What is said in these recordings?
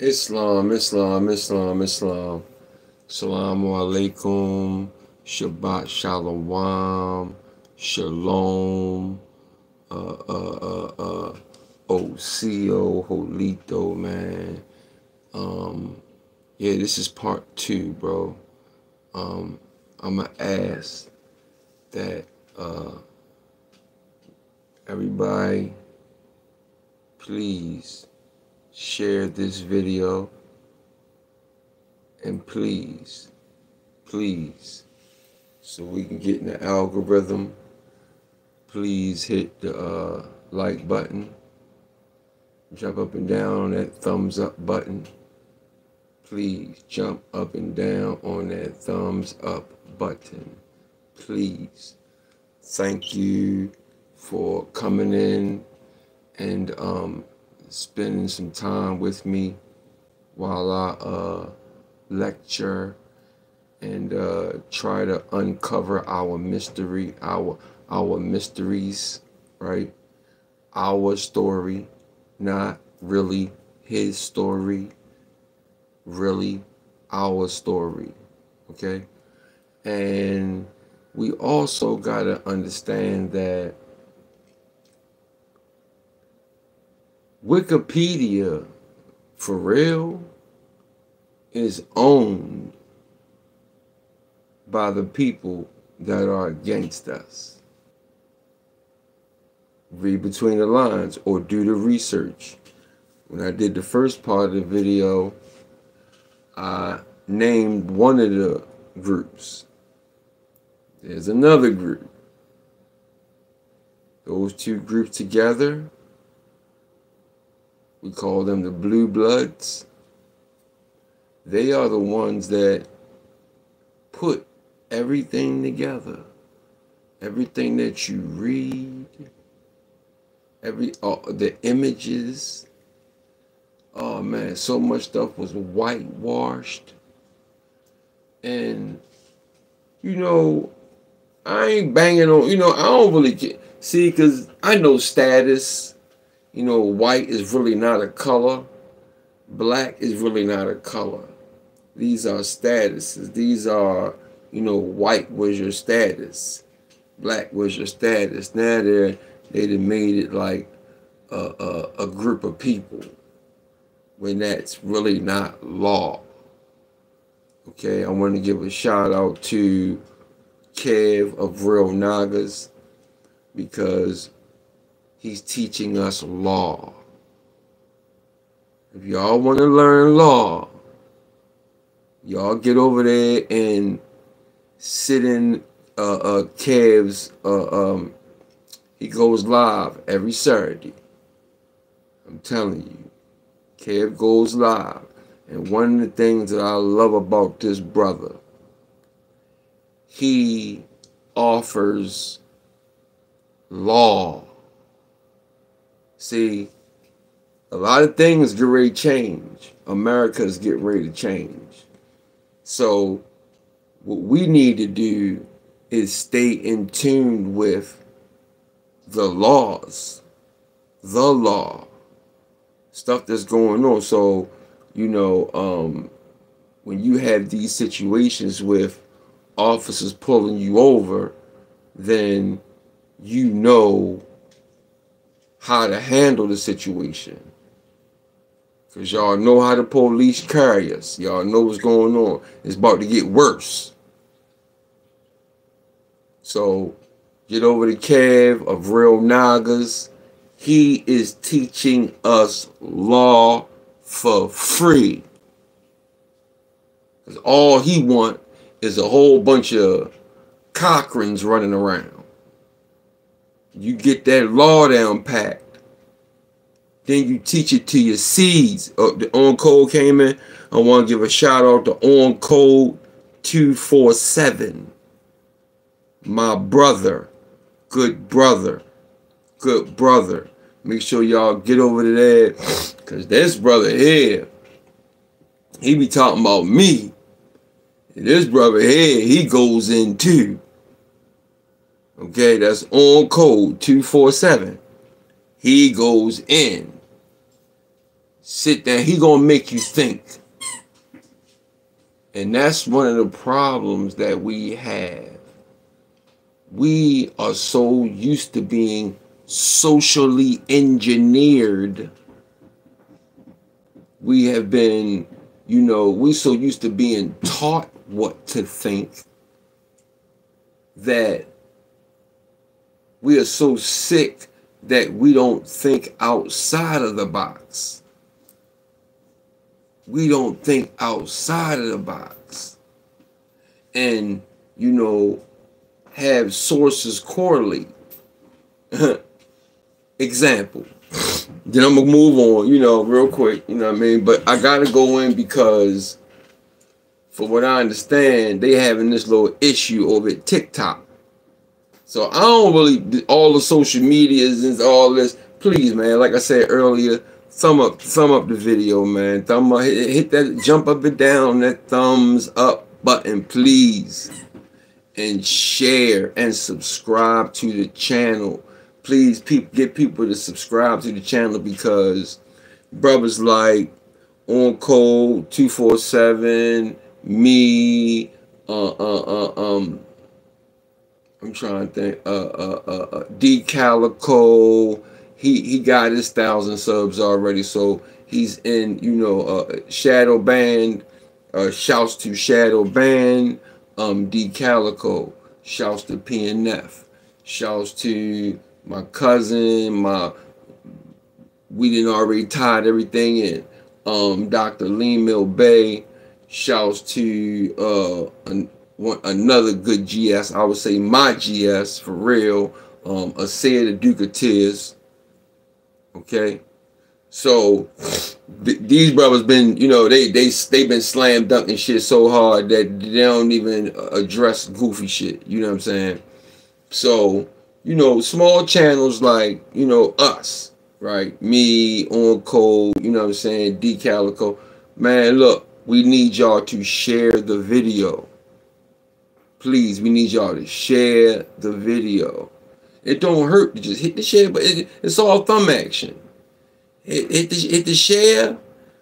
Islam, Islam, Islam, Islam. Assalamu alaikum. Shabbat shalom. Shalom. Ocio, Holito, man. Yeah, this is part 2, bro. I'ma ask that everybody please share this video, and please, so we can get in the algorithm, please hit the like button, jump up and down on that thumbs up button. Please jump up and down on that thumbs up button, please. Thank you for coming in and spending some time with me while I lecture and try to uncover our mystery, our mysteries, right? Our story, not really his story, really our story, okay? And we also gotta understand that Wikipedia, for real, is owned by the people that are against us. Read between the lines or do the research. When I did the first part of the video, I named one of the groups. There's another group. Those two groups together, we call them the Blue Bloods. They are the ones that put everything together. Everything that you read, the images. Oh man, so much stuff was whitewashed. And, you know, I ain't banging on, I don't really get, see, because I know status. White is really not a color. Black is really not a color. These are statuses. These are, white was your status. Black was your status. Now they done made it like a group of people when that's really not law. Okay, I want to give a shout out to Kev of Real Nagas because he's teaching us law. If y'all want to learn law, y'all get over there and sit in Kev's, he goes live every Saturday. I'm telling you, Kev goes live. And one of the things that I love about this brother, he offers law. See, a lot of things get ready to change. America's getting ready to change. So what we need to do is stay in tune with the laws, the law, stuff that's going on. So, when you have these situations with officers pulling you over, then you know how to handle the situation. Because y'all know how the police carry us. Y'all know what's going on. It's about to get worse. So get over to Kev of Real Nagas. He is teaching us law for free. Because all he want is a whole bunch of Cochrans running around. You get that law down packed. Then you teach it to your seeds. The on code came in. I want to give a shout out to on code 247. My brother. Good brother. Good brother. Make sure y'all get over to there. Because this brother here, he be talking about me. And this brother here, he goes in too. Okay, that's on code 247. He goes in. sit there. He gonna make you think. And that's one of the problems that we have. We are so used to being socially engineered. We have been, we so used to being taught what to think that we are so sick that we don't think outside of the box. We don't think outside of the box. And, have sources correlate. Example. Then I'm going to move on, real quick, what I mean? But I got to go in because, for what I understand, they having this little issue over at TikTok. So I don't really, all the social medias and all this, please, man, like I said earlier, thumb up the video, man. Thumb up, hit that, jump up and down that thumbs up button, please. And share and subscribe to the channel. Please, get people to subscribe to the channel because brothers like On Code 247, me, I'm trying to think, D Calico, he got his 1,000 subs already, so he's in, Shadow Band. Shouts to Shadow Band. D Calico, shouts to PNF, shouts to my cousin, we didn't already tied everything in. Dr. Lee Bay, shouts to another good GS, I would say my GS for real, Asaya the Duke of Tears. Okay, so these brothers been, they've been slam dunking shit so hard that they don't even address goofy shit. You know what I'm saying? So, small channels like, us, right? Me, On Code, you know what I'm saying? D Calico. Man, look, we need y'all to share the video. Please, we need y'all to share the video. It don't hurt to just hit the share, but it's all thumb action. Hit the share.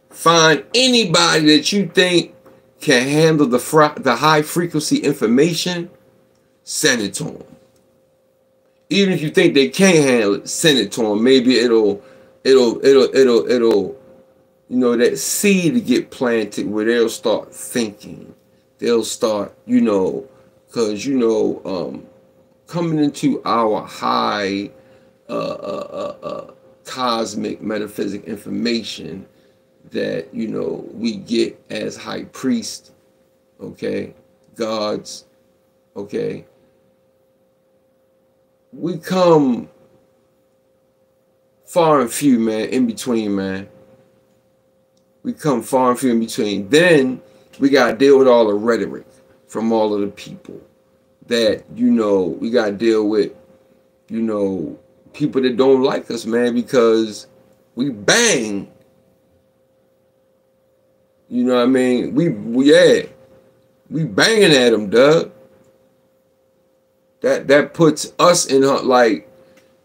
Find anybody that you think can handle the high frequency information. Send it to them. Even if you think they can't handle it, send it to them. Maybe it'll that seed to get planted where they'll start thinking. They'll start, because coming into our high cosmic metaphysic information that we get as high priests, okay, gods, okay, we come far and few, man, in between, man. We come far and few in between. Then we gotta deal with all the rhetoric from all of the people that we gotta deal with, people that don't like us, man, because we bang. You know what I mean? We banging at them, Doug. That puts us in like,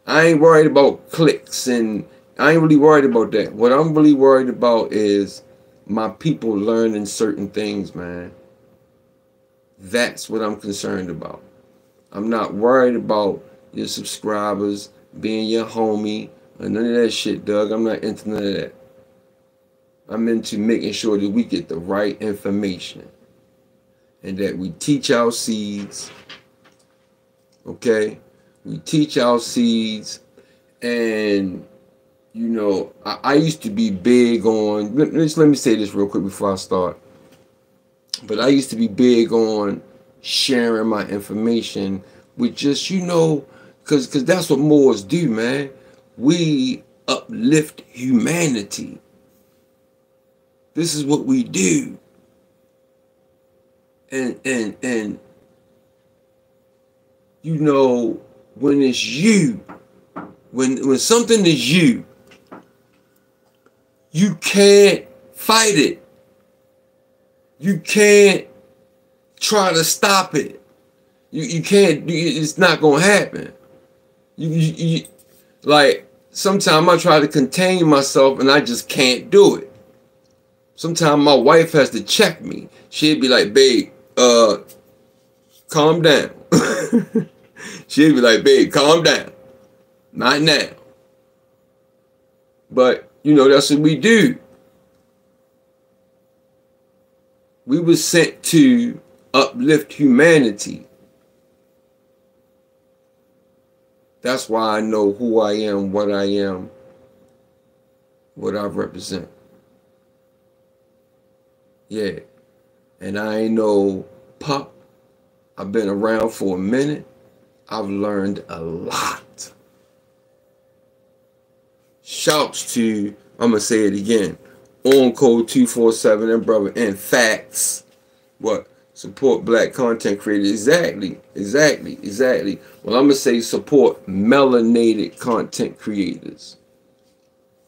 I ain't worried about clicks, and I ain't really worried about that. What I'm really worried about is my people learning certain things, man. That's what I'm concerned about. I'm not worried about your subscribers being your homie and none of that shit, Doug. I'm not into none of that. I'm into making sure that we get the right information and that we teach our seeds. Okay? We teach our seeds. And, I used to be big on, let me say this real quick before I start. But I used to be big on sharing my information with just, because that's what Moors do, man. We uplift humanity. This is what we do. And when it's you, when something is you can't fight it. You can't try to stop it. You can't. It's not gonna happen. You like sometimes I try to contain myself and I just can't do it. Sometimes my wife has to check me. She'd be like, babe, calm down. She'd be like, babe, calm down. Not now. But, you know, that's what we do. We were sent to uplift humanity. That's why I know who I am, what I represent. Yeah. And I ain't no pup. I've been around for a minute. I've learned a lot. Shouts to, I'm going to say it again, On Code 247 and brother, and facts. What? Support black content creators. Exactly. Well, I'm going to say support melinated content creators.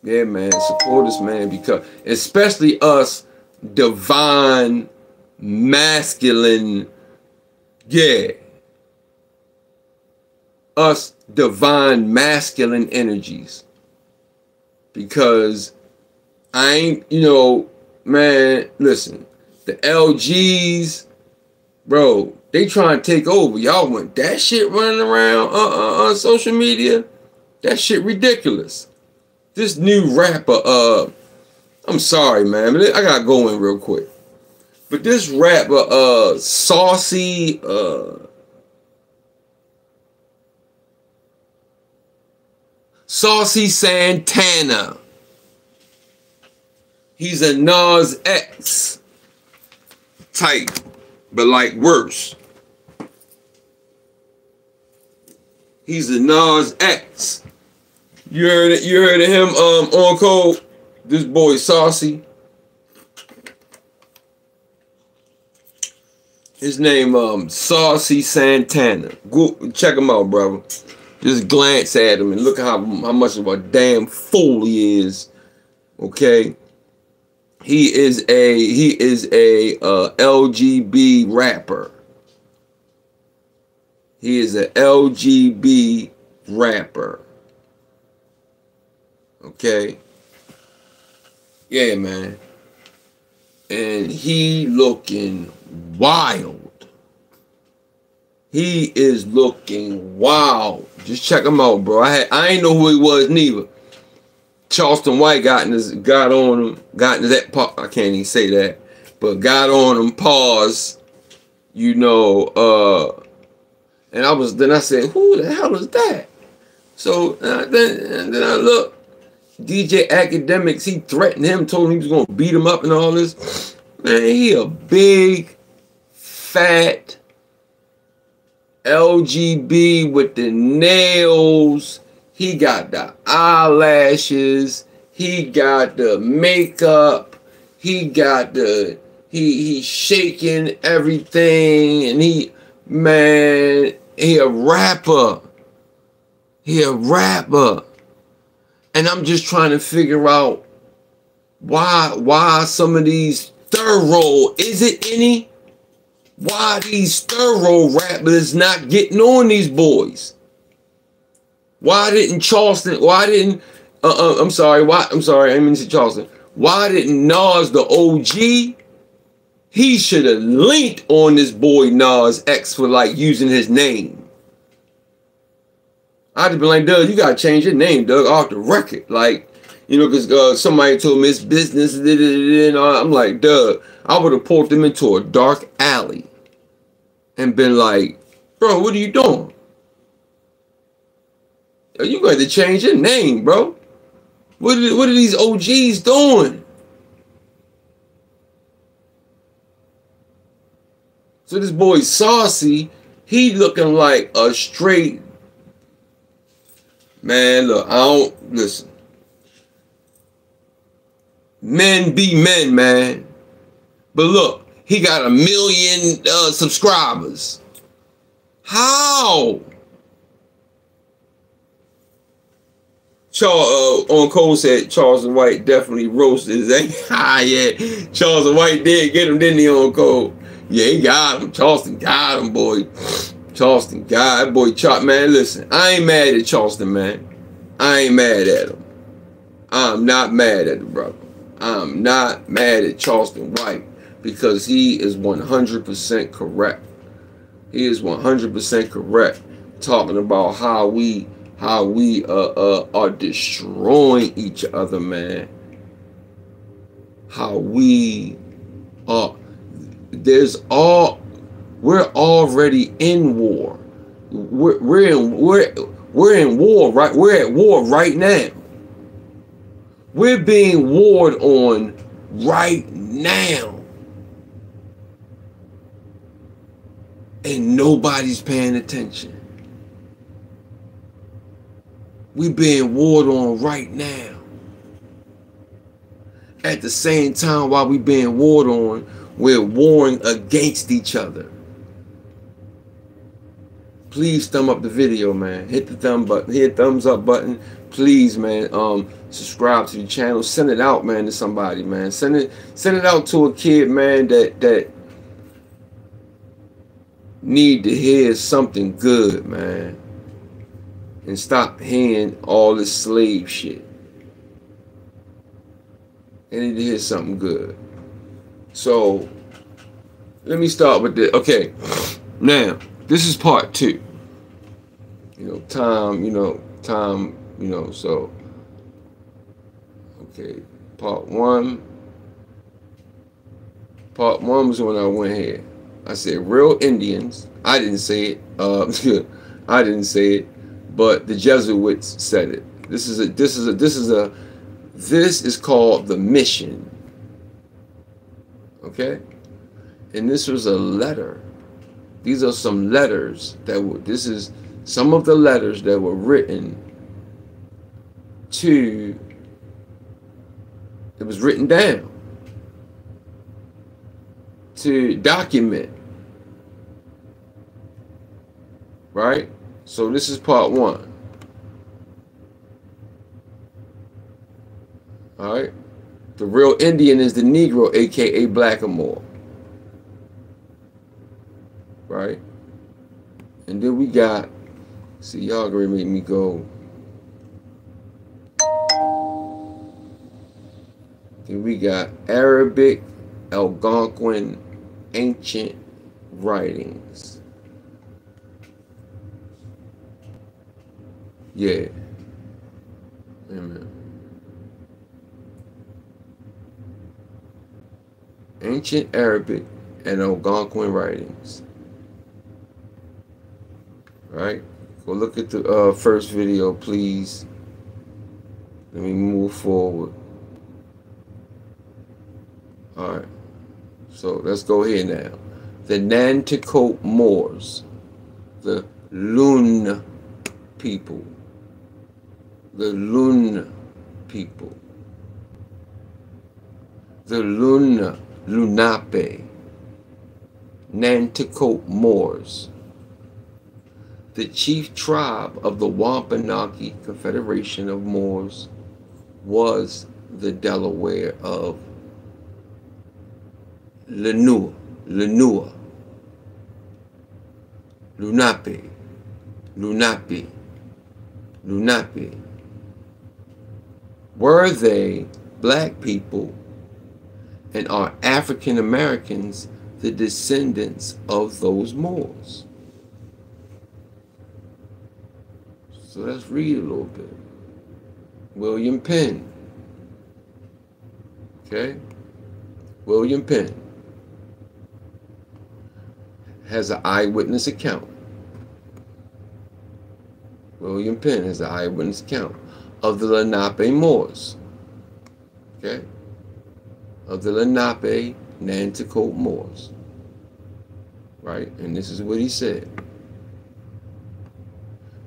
Yeah, man. Support us, man, because especially us divine, masculine, yeah. Us divine, masculine energies. Because I ain't, you know, man, listen, the LGs, bro, they trying to take over. Y'all want that shit running around on social media? That shit ridiculous. This new rapper, I'm sorry, man, I gotta go in real quick. But this rapper, Saucy, Saucy Santana. He's a Nas X type, but like worse. He's a Nas X. You heard it? You heard of him on Code? This boy Saucy. His name Saucy Santana. Go check him out, brother. Just glance at him and look how much of a damn fool he is. Okay. He is a LGB rapper. He is a LGB rapper. Okay. Yeah, man. And he looking wild. He is looking wild. Just check him out, bro. I ain't know who he was neither. Charleston White got on his that part. I can't even say that, but got on him. Pause. You know. And then I said, who the hell is that? So then I look. DJ Academics. He threatened him. Told him he was gonna beat him up and all this. Man, he a big, fat LGB with the nails. He got the eyelashes. He got the makeup. He got the he's shaking everything, and he a rapper. He a rapper. And I'm just trying to figure out why some of these thorough, is it any? Why these thorough rappers not getting on these boys? Why didn't Charleston, I'm sorry, I didn't mean to say Charleston. Why didn't Nas, the OG, he should have linked on this boy Nas X for like using his name. I'd have been like, Doug, you gotta change your name, Doug, off the record. Like, you know, because somebody told me it's business, and I'm like, Doug, I would have pulled them into a dark alley and been like, bro, what are you doing? You got to change your name, bro. What are these OGs doing? So this boy Saucy, he looking like a straight man. Look, I don't listen. Men be men, man. But look, he got 1 million subscribers. How? On Cole said Charleston White definitely roasted his ass. Yeah, Charleston White did get him, didn't he, on Cole? Yeah, he got him. Charleston got him, boy. Charleston got that boy. Man, listen, I ain't mad at Charleston, man. I ain't mad at him. I'm not mad at the brother. I'm not mad at Charleston White because he is 100% correct. He is 100% correct talking about how we are destroying each other, man. How we are we're already in war. We're in war, right? We're at war right now. We're being warred on right now. And nobody's paying attention. We're being warred on right now. At the same time, while we're being warred on, we're warring against each other. Please thumb up the video, man. Hit the thumb button. Hit the thumbs up button. Please, man. Subscribe to the channel. Send it out, man, to somebody, man. Send it out to a kid, man, that need to hear something good, man. And stop hearing all this slave shit. They need to hear something good. So, let me start with this. Okay, now, this is part 2. So, okay, part 1. Part 1 was when I went here. I said real Indians. I didn't say it. I didn't say it, but the Jesuits said it. This is called the mission. Okay? And this was a letter. These are some letters this is some of the letters that were written it was written down to document. Right? So this is part 1. Alright? The real Indian is the Negro, aka Blackamoor. Right? And then we got, see, y'all gonna make me go. Then we got Arabic, Algonquin, ancient writings. Yeah. Amen. Ancient Arabic and Algonquin writings. Right? Go look at the first video, please. Let me move forward. Alright. So let's go here now. The Nanticoke Moors. The Lun people. The Lun people. The Lunape. Nanticoke Moors. The chief tribe of the Wampanoag Confederation of Moors was the Delaware of Lenua, Lunape. Were they black people, and are African Americans the descendants of those Moors? So let's read a little bit. William Penn. Okay? William Penn has an eyewitness account. William Penn has an eyewitness account of the Lenape Moors. Okay? Of the Lenape Nanticoke Moors. Right? And this is what he said.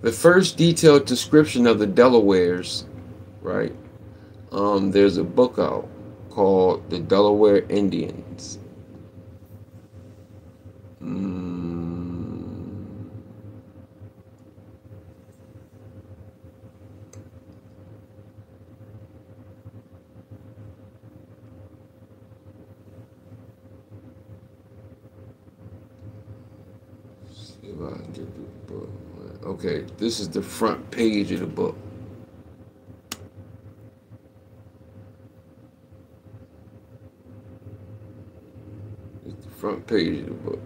The first detailed description of the Delawares, right? There's a book out called The Delaware Indians. See if I can get the book. Okay, this is the front page of the book. Front page of the book.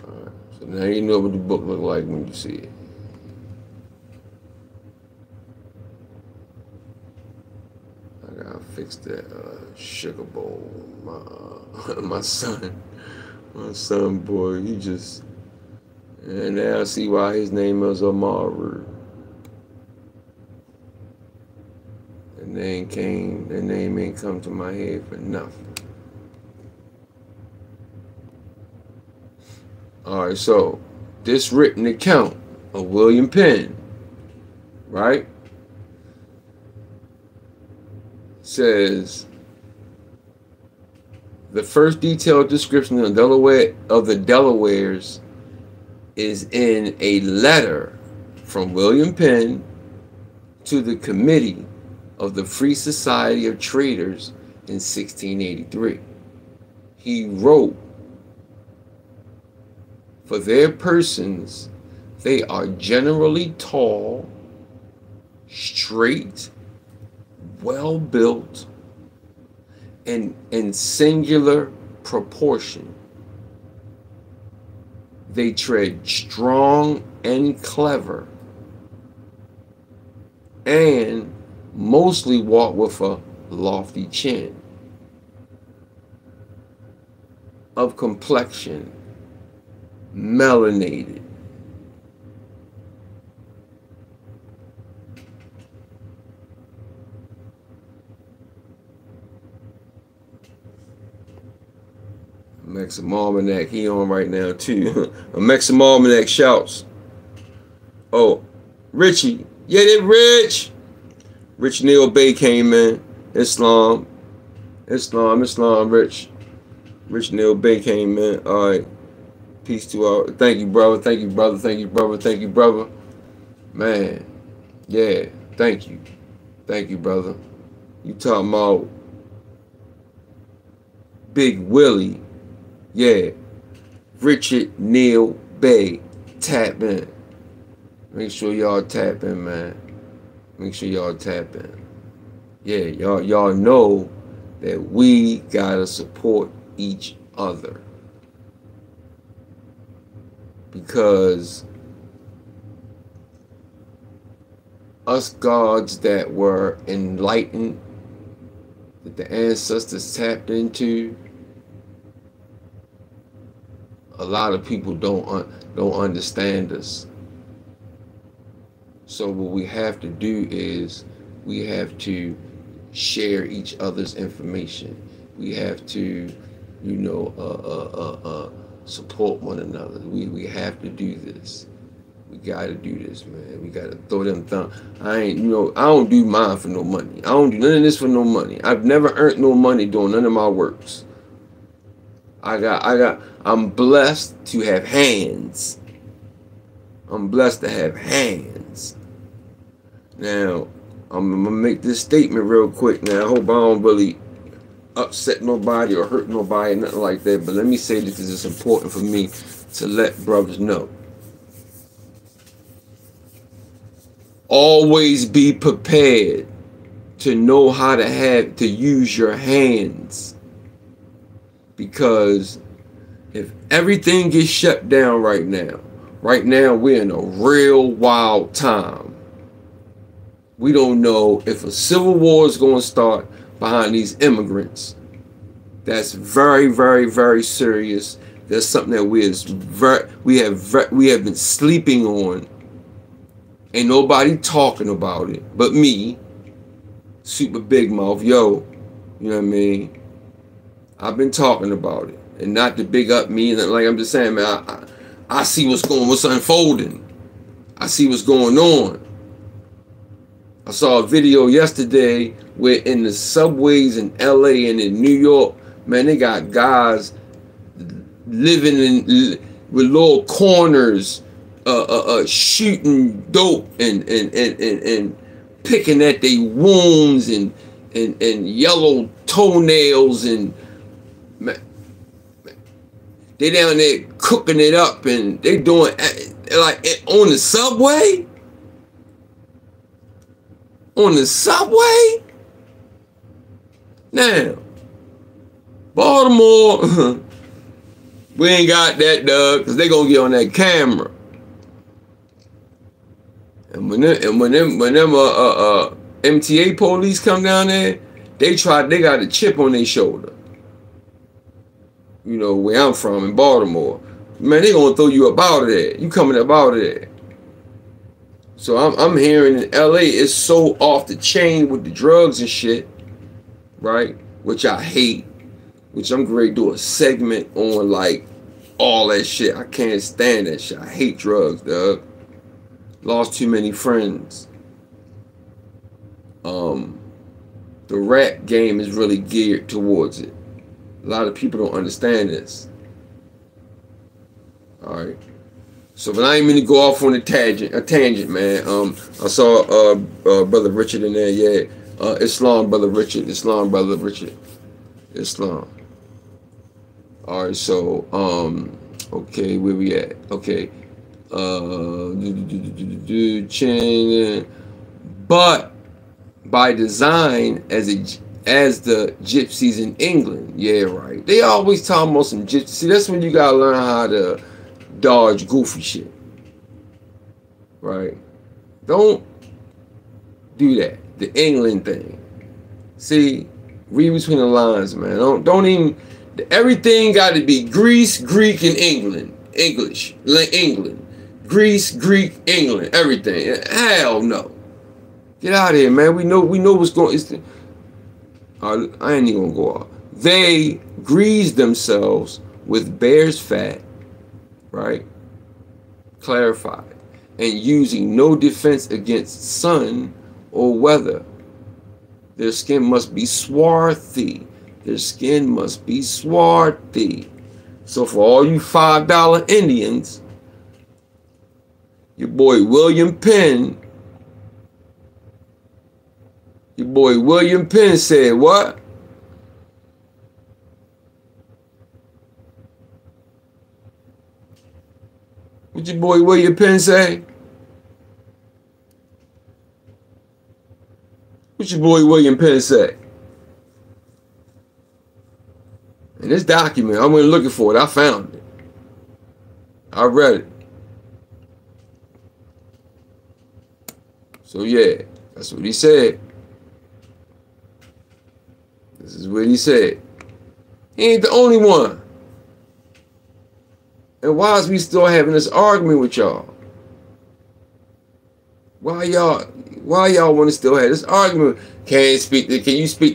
Alright, so now you know what the book look like when you see it. I gotta fix that sugar bowl. My son boy, he just, and now I see why his name is Amaru. The name ain't come to my head for nothing. Alright, so this written account of William Penn, right, says the first detailed description of the Delawares is in a letter from William Penn to the Committee of the Free Society of Traders in 1683. He wrote, "For their persons, they are generally tall, straight, well-built, and in singular proportion. They tread strong and clever, and mostly walk with a lofty chin. Of complexion, melinated. Maxim Almanac, he on right now too. Maxim Almanac shouts, "Oh, Richie, yeah, they rich." Rich Neil Bay came in. Islam, Rich. Rich Neil Bay came in. All right. Peace to all. Thank you, brother. Thank you, brother. Thank you, brother. Thank you, brother. Man, yeah. Thank you. Thank you, brother. You talking about Big Willie. Yeah. Richard Neil Bay. Tap in. Make sure y'all tap in, man. Make sure y'all tap in. Yeah, y'all know that we gotta support each other. Because us gods that were enlightened, that the ancestors tapped into, a lot of people don't understand us. So what we have to do is we have to share each other's information. We have to, support one another. We have to do this. We gotta do this, man. We gotta throw them thumbs. I don't do mine for no money. I don't do none of this for no money. I've never earned no money doing none of my works. I'm blessed to have hands. I'm blessed to have hands. Now, I'm gonna make this statement real quick now. I hope I don't really upset nobody or hurt nobody, nothing like that. But let me say this because it's important for me to let brothers know. Always be prepared to know how to use your hands. Because if everything gets shut down right now we're in a real wild time. We don't know if a civil war is going to start behind these immigrants. That's very, very, very serious. That's something that we have been sleeping on. Ain't nobody talking about it but me, Super Big Mouth. Yo, you know what I mean? I've been talking about it, and not to big up me. Like I'm just saying, man, I see what's unfolding. I see what's going on. I saw a video yesterday where in the subways in LA and in New York, man, they got guys living with little corners, shooting dope and picking at their wounds and yellow toenails, and man, they down there cooking it up, and they doing like on the subway. On the subway? Now, Baltimore, we ain't got that, Doug, because they gonna get on that camera. And when them MTA police come down there, they got a chip on their shoulder. You know, where I'm from in Baltimore. Man, they gonna throw you up out of there. You coming up out of there. So I'm hearing in LA it's so off the chain with the drugs and shit, right? Which I hate. Which I'm going to do a segment on, like, all that shit. I can't stand that shit. I hate drugs, dog. Lost too many friends. The rap game is really geared towards it. A lot of people don't understand this. All right. So, but I ain't mean to go off on a tangent, man. I saw Brother Richard in there. Yeah. Islam, Brother Richard. Islam. All right, so okay, where we at? Okay, but by design, as the gypsies in England. Yeah, right. They always talk about some gypsies. See, that's when you gotta learn how to dodge goofy shit, right? Don't do that. The England thing. See, read between the lines, man. Don't even. Everything got to be Greece, Greek, and English, England, Greece, Greek, England, everything. Hell no. Get out of here, man. We know what's going. I ain't even gonna go off. They grease themselves with bear's fat, right? Clarified, and using no defense against sun or weather. Their skin must be swarthy. Their skin must be swarthy. So for all you $5 Indians, your boy William Penn said what? What your boy William Penn say? What your boy William Penn say? In this document, I went looking for it. I found it. I read it. So yeah, that's what he said. This is what he said. He ain't the only one. And why is we still having this argument with y'all? Why y'all want to still have this argument? Can you speak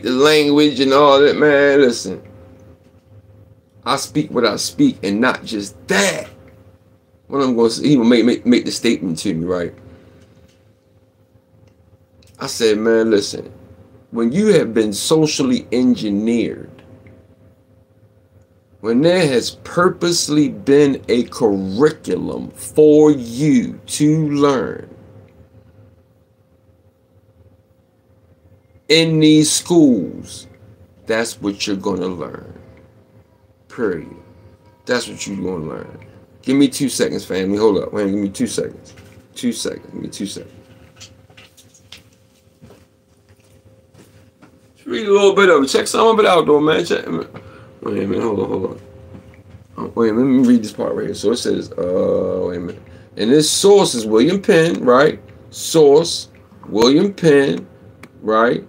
the language and all that, man? Listen. I speak what I speak, and not just that. What I'm going to say, he will make the statement to me, right? I said, man, listen. When you have been socially engineered, when there has purposely been a curriculum for you to learn in these schools, that's what you're going to learn. Period. That's what you're going to learn. Give me 2 seconds, family. Hold up. Wait, give me 2 seconds. 2 seconds. Give me 2 seconds. Let's read a little bit of it. Check some of it out, though, man. Wait a minute. Hold on. Wait a minute. Let me read this part right here. So it says, wait a minute. And this source is William Penn, right? Source, William Penn, right?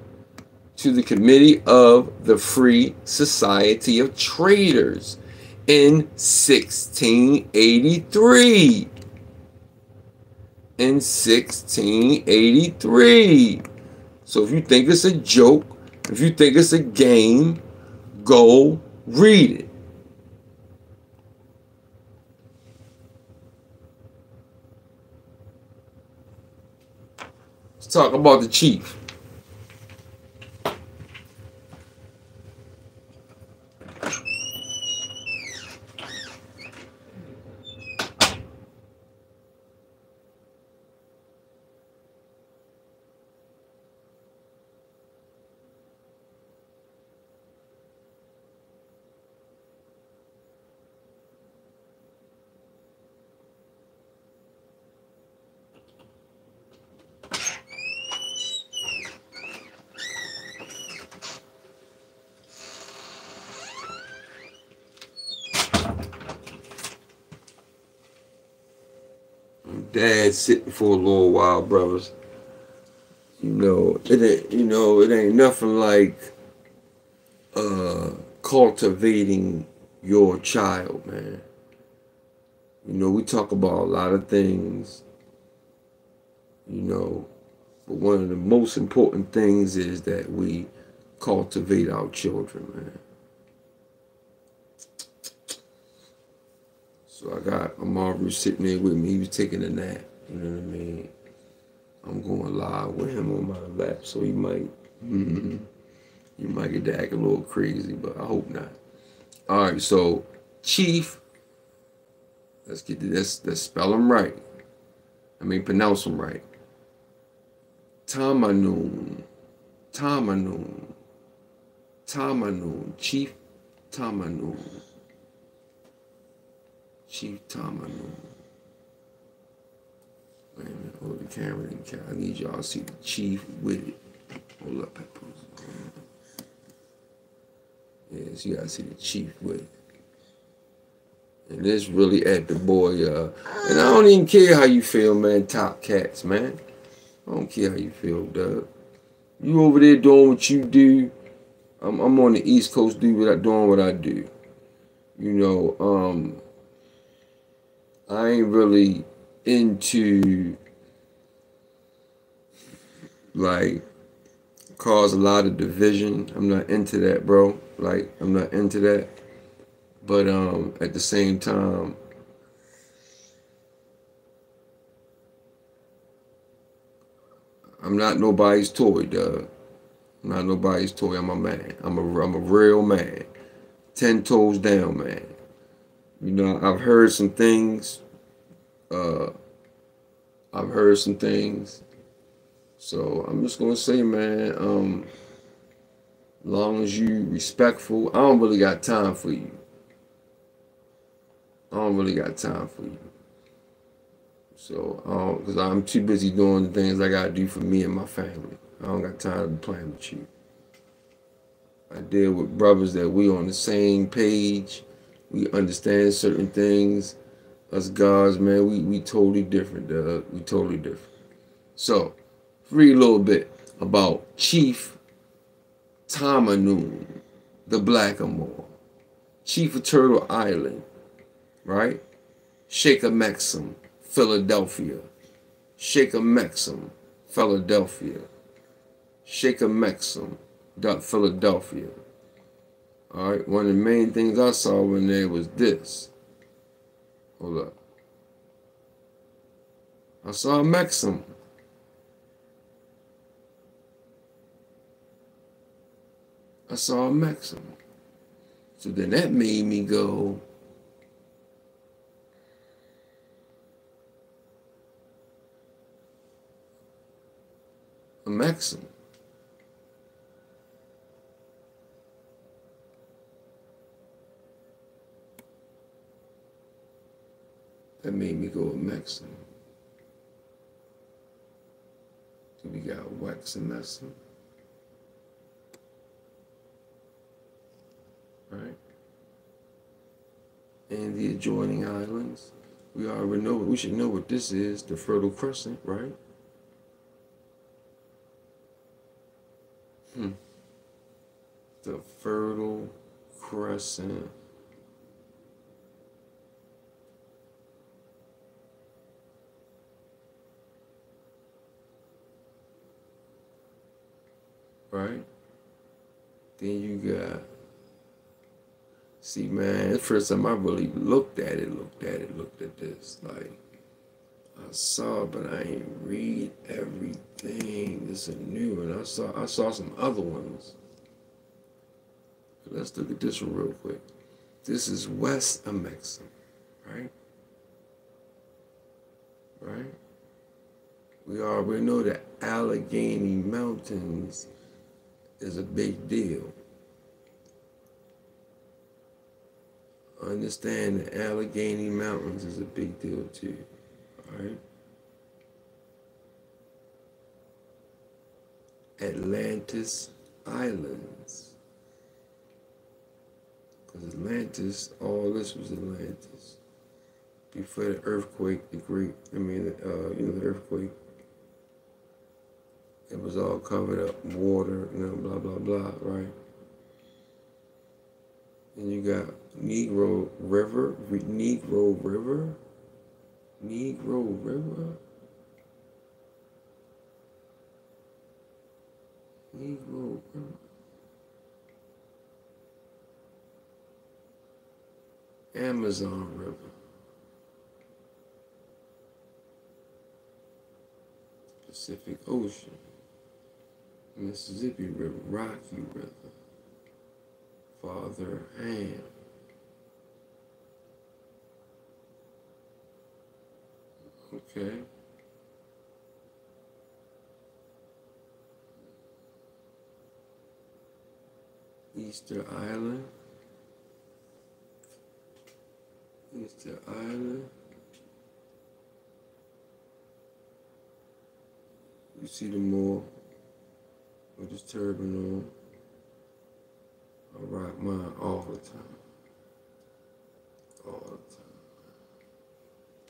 To the Committee of the Free Society of Traders in 1683. In 1683. So if you think it's a joke, if you think it's a game, go read it. Let's talk about the chief. dad sitting for a little while, brothers. It ain't nothing like cultivating your child, man. We talk about a lot of things, but one of the most important things is that we cultivate our children, man. So I got Amari sitting there with me. He was taking a nap, you know what I mean? I'm going live with him on my lap, so he might get to act a little crazy, but I hope not. All right, so Chief, let's get to this. Let's spell him right. Pronounce him right. Tamanoon, Chief Tamanoon. Chief Tamanoon. Wait a minute, hold the camera. I need y'all to see the chief with it. Hold up, peppers. Yes, you gotta see the chief with it. And this really at the boy, and I don't even care how you feel, man, top cats, man. I don't care how you feel, Doug. You over there doing what you do. I'm on the East Coast doing what I do. I ain't really into like cause a lot of division. I'm not into that, bro. Like, I'm not into that. But at the same time, I'm not nobody's toy, dog. I'm not nobody's toy. I'm a man. I'm a real man. 10 toes down, man. I've heard some things. So I'm just gonna say, man, long as you respectful, I don't really got time for you. So, because I'm too busy doing the things I gotta do for me and my family. I don't got time to be playing with you. I deal with brothers that we on the same page. We understand certain things. Us guys, man, we totally different, dog. We totally different. So, read a little bit about Chief Tamanoon, the Blackamoor, Chief of Turtle Island, right? Shaker Maxim, Philadelphia. Shaker Maxim, Philadelphia. Shaker Maxim, Philadelphia. All right, one of the main things I saw in there was this. Hold up. I saw Maxim. I saw a Maxim. So then that made me go, a Maxim. That made me go a Maxim. So we got Wax and Maxim. Right? And the adjoining islands. We should know what this is, the Fertile Crescent, right? The Fertile Crescent. Right? Then you got, see, man, the first time I really looked at this, like, I saw it, but I ain't read everything. This is new, and I saw some other ones. Let's look at this one real quick. This is West of Mexico, right? Right? We already know that Allegheny Mountains is a big deal. Understand that Allegheny Mountains is a big deal too, all right? Atlantis Islands. Because Atlantis, all this was Atlantis before the earthquake, the earthquake, it was all covered up, water, blah, blah, blah, right? And you got Negro River, Negro River, Negro River, Negro River. Amazon River, Pacific Ocean, Mississippi River, Rocky River, Father Ham, okay, Easter Island, Easter Island. You see the more with this turban on. I rock mine all the time. All the time.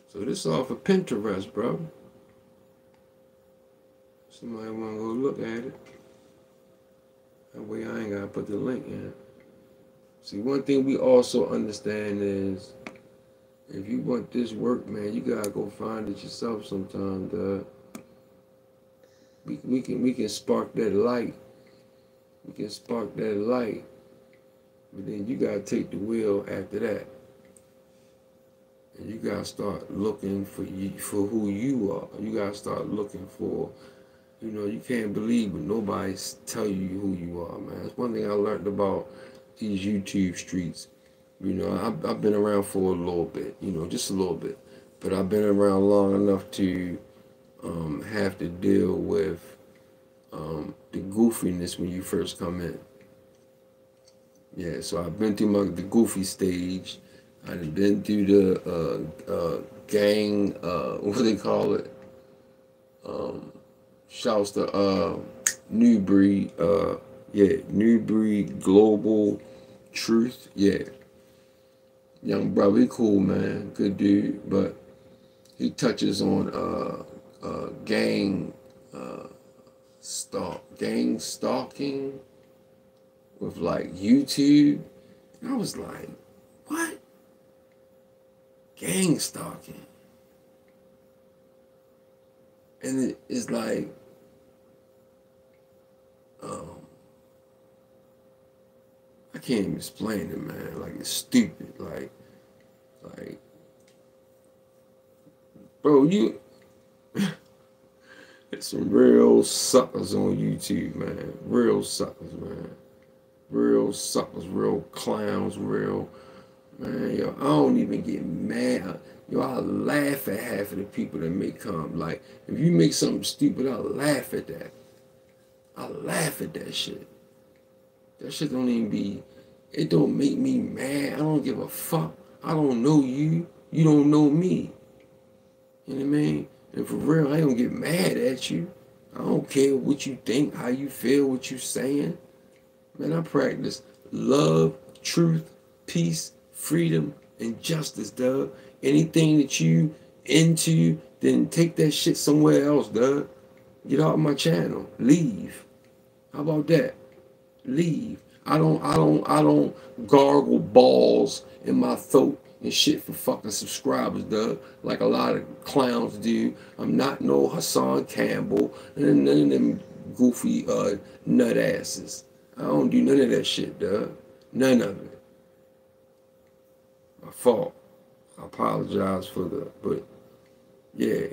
So this off of Pinterest, bro. Somebody wanna go look at it. That way I ain't gotta put the link in. See, one thing we also understand is if you want this work, man, you gotta go find it yourself sometime, dog. We can spark that light. We can spark that light. But then you gotta take the wheel after that. And you gotta start looking for who you are. You gotta start looking for, you can't believe when nobody tell you who you are, man. That's one thing I learned about these YouTube streets. I've been around for a little bit, just a little bit. But I've been around long enough to have to deal with the goofiness when you first come in. Yeah, so I've been through the goofy stage. I've been through the gang, what do they call it? Shouts to New Breed, New Breed Global Truth, yeah. Young brother, he cool, man, good dude, but he touches on gang stalking with like YouTube. And I was like, what? Gang stalking. And it's like, I can't even explain it, man. Like, it's stupid. Like, bro, it's some real suckers on YouTube, man. Real suckers, man. Real suckers, real clowns, real, man, yo, I don't even get mad. Yo, I laugh at half of the people that may come. Like, if you make something stupid, I laugh at that. I laugh at that shit. That shit don't even be, it don't make me mad. I don't give a fuck. I don't know you. You don't know me. You know what I mean? And for real, I don't get mad at you. I don't care what you think, how you feel, what you saying. Man, I practice love, truth, peace, freedom, and justice, dog. Anything that you into, then take that shit somewhere else, dog. Get off my channel. Leave. How about that? Leave. I don't gargle balls in my throat and shit for fucking subscribers, dog. Like a lot of clowns do. I'm not no Hassan Campbell and none of them goofy nut asses. I don't do none of that shit, dog. None of it. My fault. I apologize for but yeah.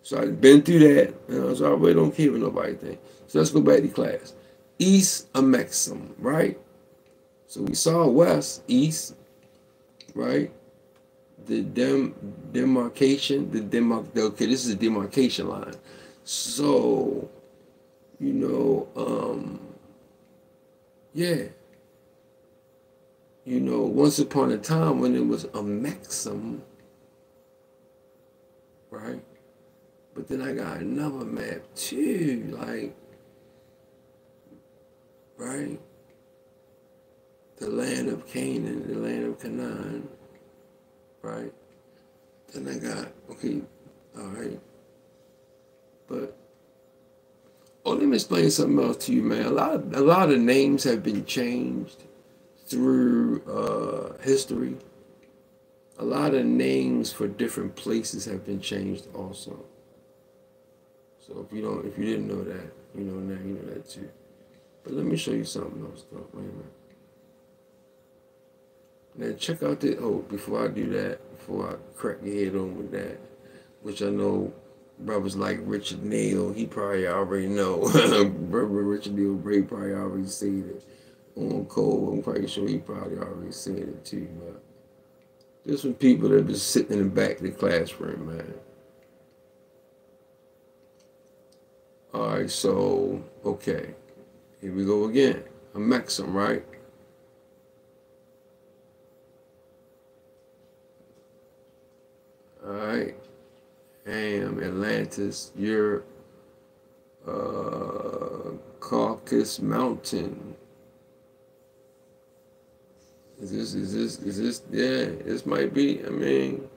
So I've been through that, so I really don't care what nobody think. So let's go back to class. East of Maxim, right? So we saw west, east, right? The demarcation, okay, this is a demarcation line. So, yeah. Once upon a time when it was a Maxim, right? But then I got another map too, like, right? The land of Canaan, the land of Canaan, right? Then I got, okay, all right. But, oh, let me explain something else to you, man. A lot of names have been changed through history. A lot of names for different places have been changed also. So if you didn't know that, you know now, you know that too. But let me show you something else though. Wait a minute. Now check out this. Oh, before I do that, before I crack your head on with that, which I know brothers like Richard Neal, he probably already know. Brother Richard Neal Bray probably already seen it on Cole. I'm quite sure he probably already seen it too. But there's some people that been sitting in the back of the classroom, man. All right, so okay, here we go again. A maxim, right? All right, Ham, Atlantis, Europe, Caucasus Mountain. Is this? Yeah, this might be. I mean,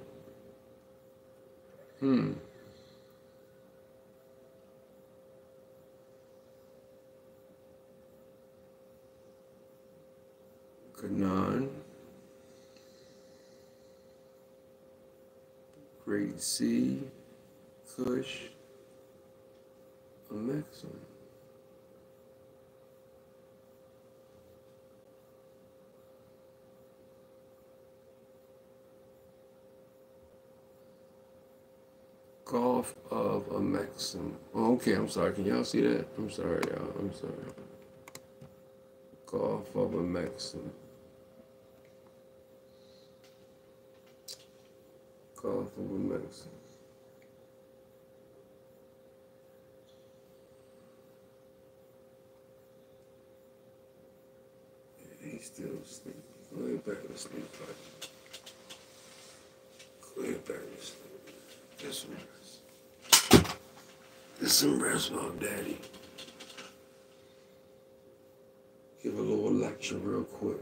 Canaan, Great Sea, Kush, a maxim. Gulf of a maxim. Oh, okay, I'm sorry. Can y'all see that? I'm sorry, y'all. I'm sorry. Gulf of a maxim. Gulf of a maxim. He's still asleep. Go ahead back to sleep, buddy. Go ahead back to sleep. Get some rest. Get some rest, little daddy. Give a little lecture real quick.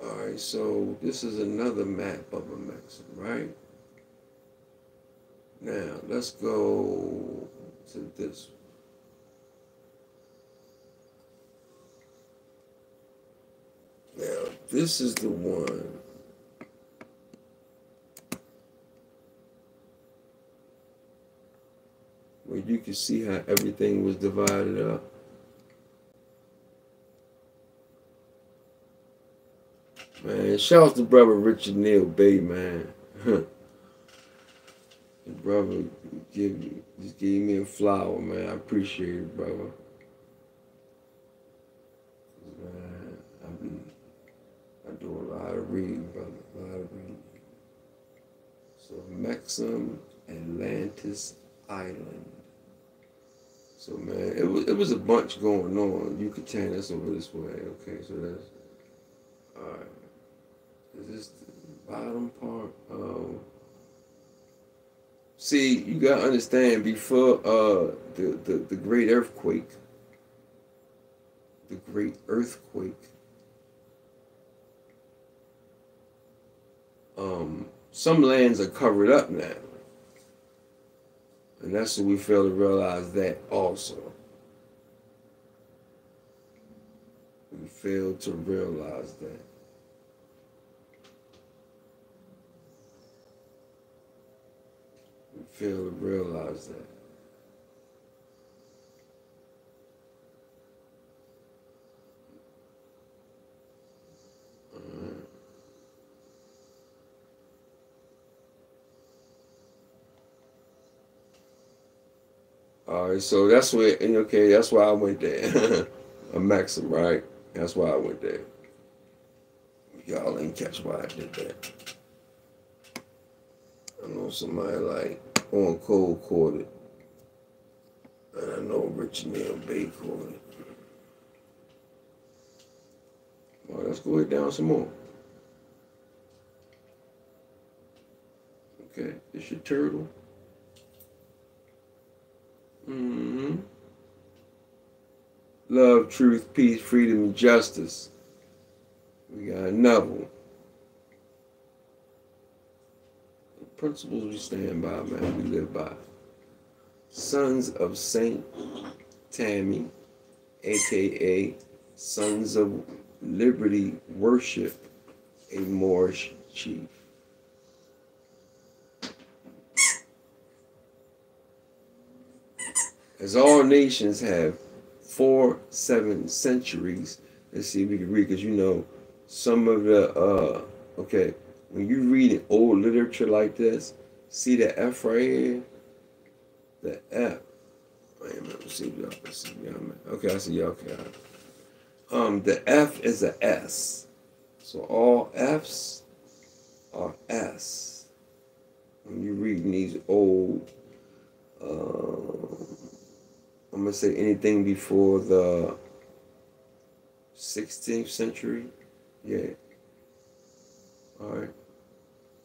Alright, so this is another map of a maxim, right? Now, let's go to this one. Now, this is the one where you can see how everything was divided up. Man, shout out to brother Richard Neal Bay, man. The brother just gave me a flower, man. I appreciate it, brother. Man, I do a lot of reading, brother. A lot of reading. So Maxim, Atlantis Island. So man, it was a bunch going on. You could turn this over this way. Okay, so that's all right. Is this the bottom part? See, you gotta understand before the great earthquake, some lands are covered up now. And that's what we fail to realize that also. We fail to realize that. We fail to realize that. All right, so that's where, okay, that's why I went there. A maxim, right? That's why I went there. Y'all ain't catch why I did that. I know somebody like on Cole caught it. And I know Richard Neal Bay caught it. All right, let's go ahead down some more. Okay, it's your turtle. Love, truth, peace, freedom, and justice. We got another one. principles we stand by, man, we live by. Sons of Saint Tammy, aka Sons of Liberty, worship a Moorish chief. As all nations have 4-7 centuries, let's see if we can read, because you know, some of the, okay, when you read old literature like this, see the F right here? The F. Wait a minute, let's see if y'all can see. Okay, I see y'all can. The F is a S. So all F's are S. When you're reading these old, I'm going to say anything before the 16th century. Yeah. All right.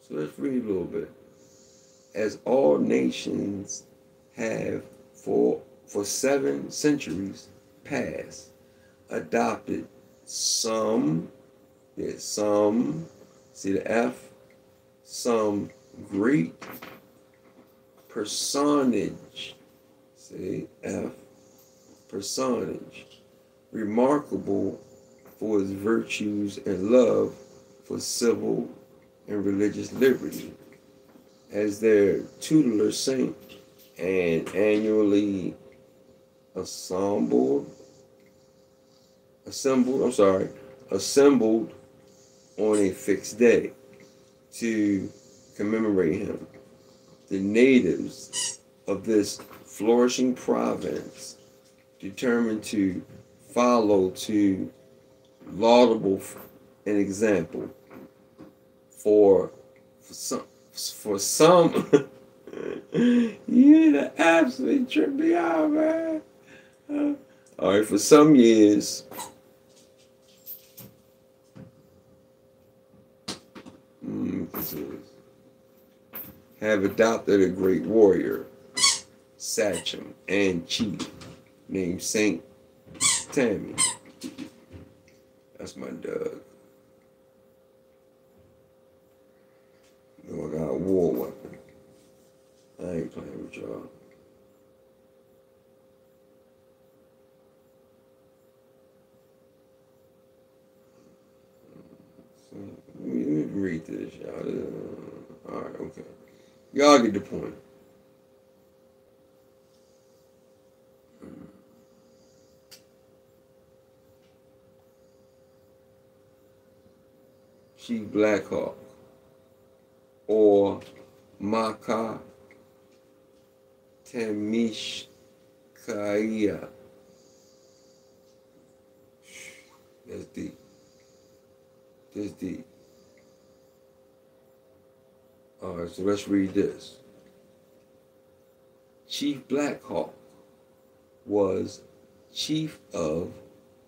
So let's read a little bit. As all nations have for 7 centuries past adopted some, see the F, some great personage, see F, personage, remarkable for his virtues and love for civil and religious liberty, as their tutelar saint and annually assembled on a fixed day to commemorate him. The natives of this flourishing province, determined to follow to laudable an example for some you the absolutely trip me out, man. All right, for some years, have adopted a great warrior, sachem, and chief named Saint Tammy. That's my Doug. I got a war weapon. I ain't playing with y'all. So, let me read this, y'all. Alright, okay. Y'all get the point. Chief Blackhawk, or Maka Temishkaya. That's deep. That's deep. Alright, so let's read this. Chief Blackhawk was chief of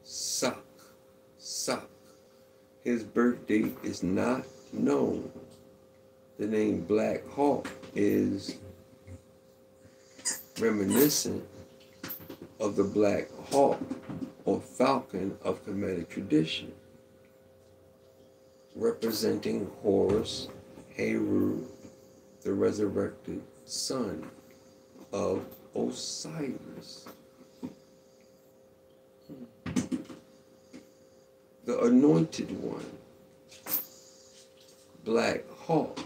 Sak. His birth date is not known. The name Black Hawk is reminiscent of the Black Hawk or falcon of Kemetic tradition, representing Horus, Heru, the resurrected son of Osiris. The anointed one, Black Hawk,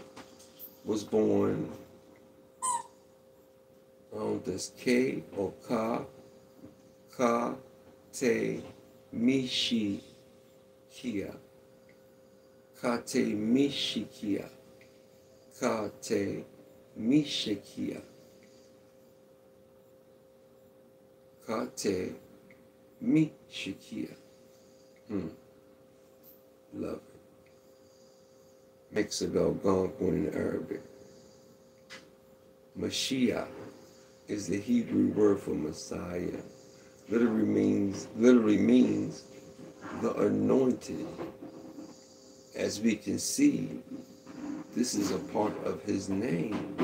was born on this K or Ka Te Mishikia. Kate Mishikia. Kate Mishikia. Kate Mishikia. Love it. Makes a Algonquin in Arabic. Mashiach is the Hebrew word for Messiah. Literally means the anointed. As we can see, this is a part of his name.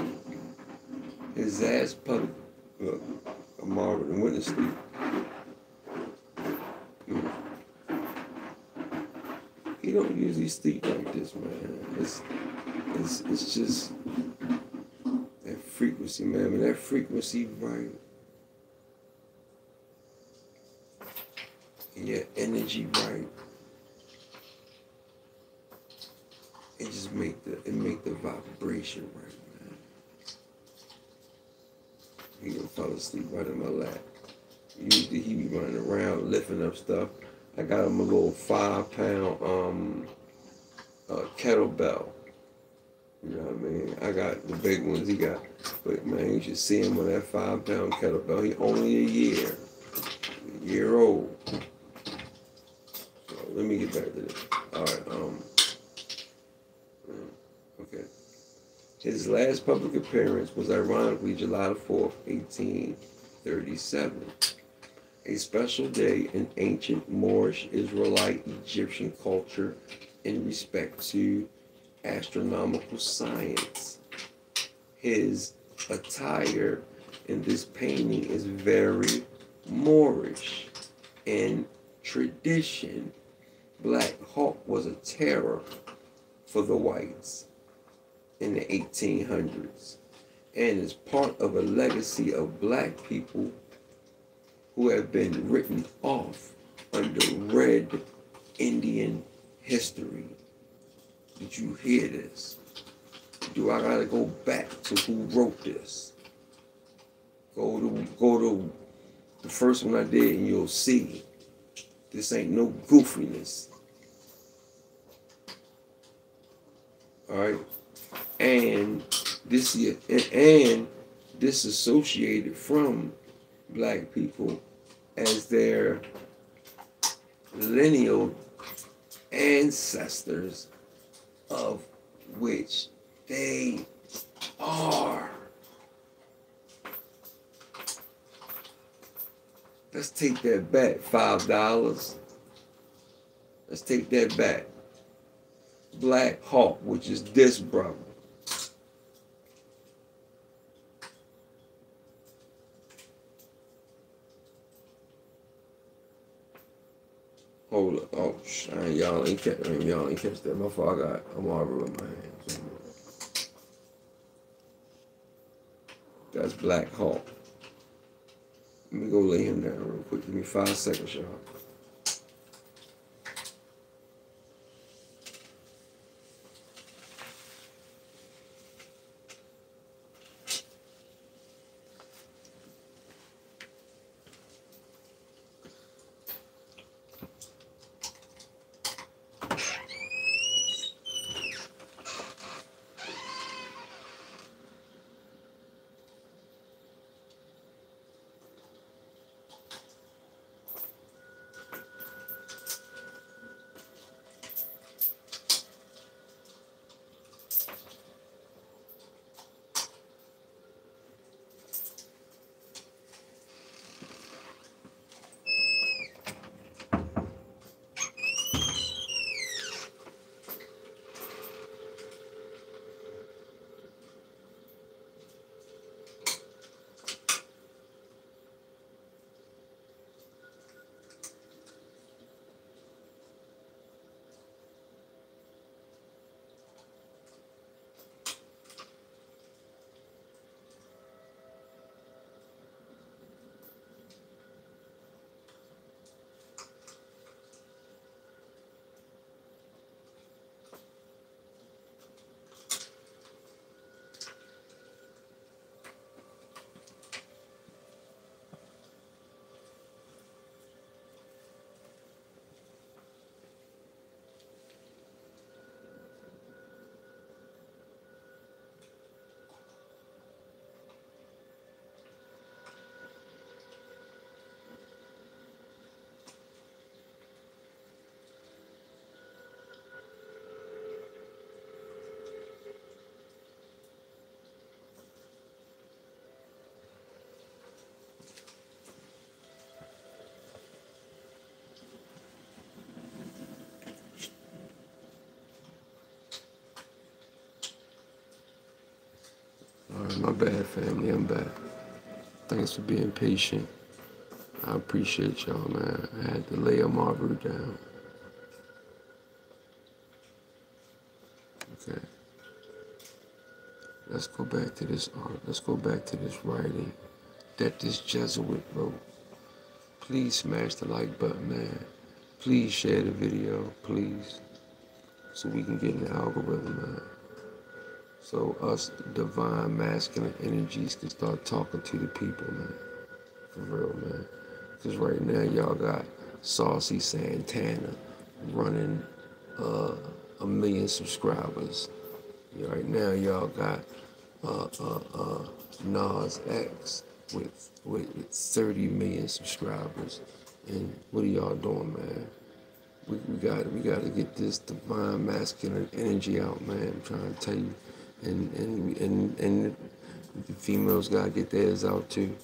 His ass public. Look, I'm already witness sleep. He don't usually sleep like this, man. It's just frequency, man. When that frequency right, and your energy right, it just make the vibration right, man. He gonna fall asleep right in my lap. Usually he be running around lifting up stuff. I got him a little 5-pound kettlebell. You know what I mean? I got the big ones he got. But man, you should see him with that 5-pound kettlebell. He only a year old. So let me get back to this. Alright, okay. His last public appearance was ironically July the 4th, 1837. A special day in ancient Moorish, Israelite, Egyptian culture in respect to astronomical science. His attire in this painting is very Moorish. In tradition, Black Hawk was a terror for the whites in the 1800s and is part of a legacy of black people who have been written off under Red Indian history. Did you hear this? Do I gotta go back to who wrote this? Go to the first one I did and you'll see. This ain't no goofiness. Alright? And this disassociated from black people as their lineal ancestors, of which they are. Let's take that back. $5. Let's take that back. Black Hawk, which is this brother. Hold up. Oh, y'all ain't catch that. My fault. I'm already with my hands. That's Black Hawk. Let me go lay him down real quick. Give me 5 seconds, y'all. Alright, my bad, family. I'm back. Thanks for being patient. I appreciate y'all, man. I had to lay a marble down. Okay. let's go back to this art. Let's go back to this writing that this Jesuit wrote. Please smash the like button, man. Please share the video, please, so we can get in the algorithm, man. So us divine masculine energies can start talking to the people, man. For real, man. Because right now y'all got Saucy Santana running 1 million subscribers. Right now y'all got Nas X with 30 million subscribers. And what are y'all doing, man? We gotta get this divine masculine energy out, man. I'm trying to tell you. And the females gotta get theirs out too.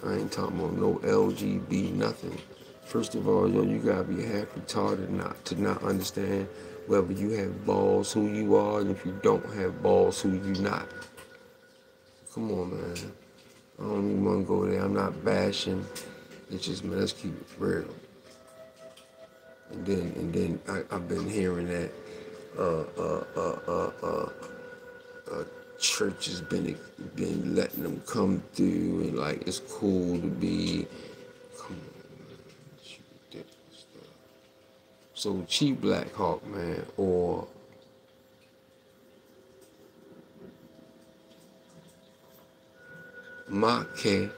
I ain't talking about no LGB nothing. First of all, yo, you gotta be half retarded to not understand whether you have balls, who you are, and if you don't have balls, who you not. Come on, man. I don't even want to go there. I'm not bashing. It's just, man, let's keep it real. And then I've been hearing that church has been letting them come through, and like it's cool to be. Come on, man. It's ridiculous stuff. So Chief Black Hawk, man, or Make Te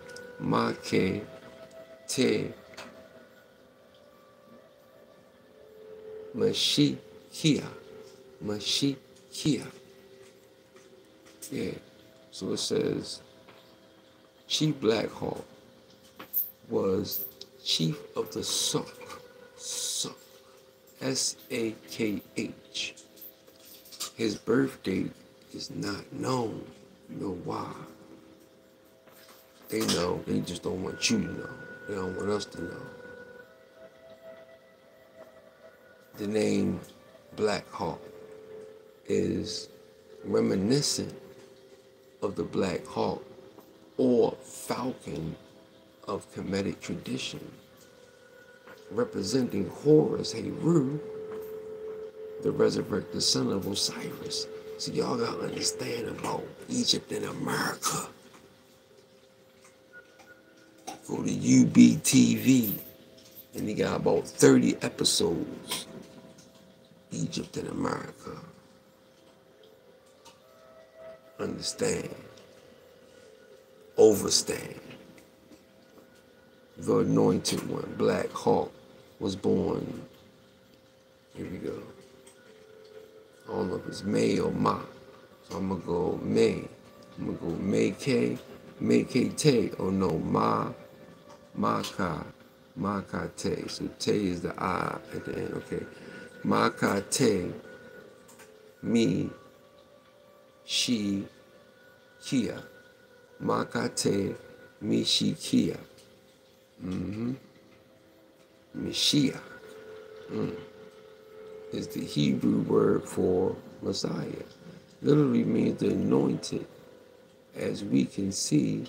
Mashikia. Yeah. So it says Chief Black Hawk was chief of the Sauk, S-A-K-H. His birth date is not known. You know why? They know, they just don't want you to know. They don't want us to know. The name Black Hawk is reminiscent of the Black Hawk or falcon of Kemetic tradition, representing Horus Heru, the resurrected son of Osiris. So y'all gotta understand about Egypt and America. Go to UBTV, and they got about 30 episodes. Egypt and America. Understand. Overstand. The anointed one, Black Hawk, was born. Here we go. I don't know if it's May or Ma. So I'm gonna go May. I'm gonna go May Te, or no, Maka Te. So Te is the I at the end, okay. Maka Te, Mi, Shi, Kia. Maka Te, Mi, Shi, Kia. Mashiach is the Hebrew word for Messiah. Literally means the anointed. As we can see,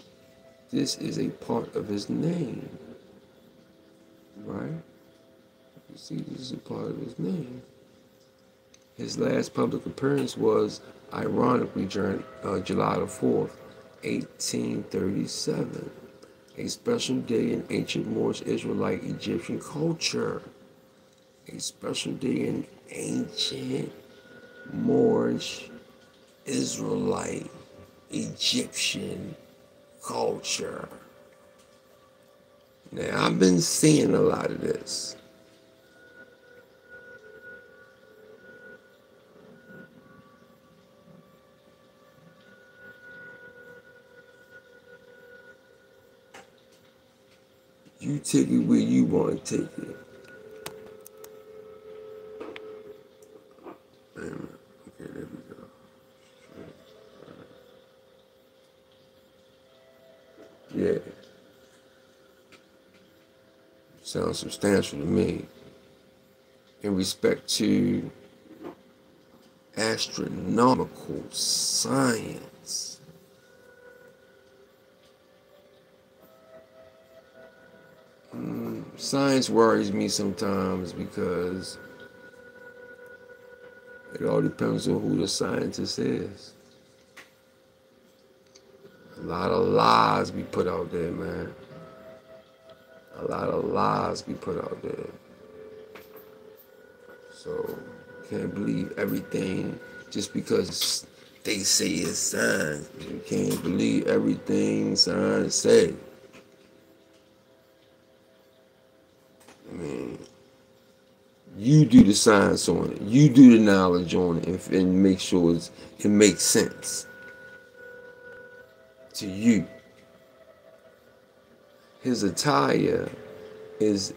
this is a part of his name, right? You see, this is a part of his name. His last public appearance was, ironically, July the 4th, 1837. A special day in ancient Moorish Israelite Egyptian culture. A special day in ancient Moorish Israelite Egyptian culture. Now, I've been seeing a lot of this. You take it where you want to take it. Okay, there we go. Yeah. Sounds substantial to me. In respect to astronomical science. Science worries me sometimes because it all depends on who the scientist is. A lot of lies be put out there, man. A lot of lies be put out there. So, can't believe everything just because they say it's science. You can't believe everything science say. I mean, you do the science on it. You do the knowledge on it and make sure it makes sense to you. His attire is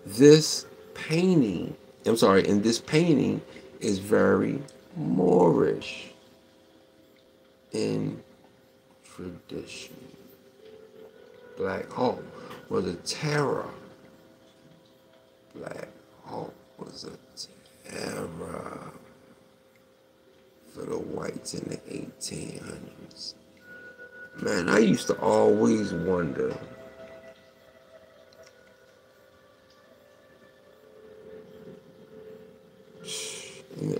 this painting. I'm sorry, and this painting is very Moorish in tradition. Black Hawk was a terror. Black Hawk was a terror for the whites in the 1800s. Man, I used to always wonder,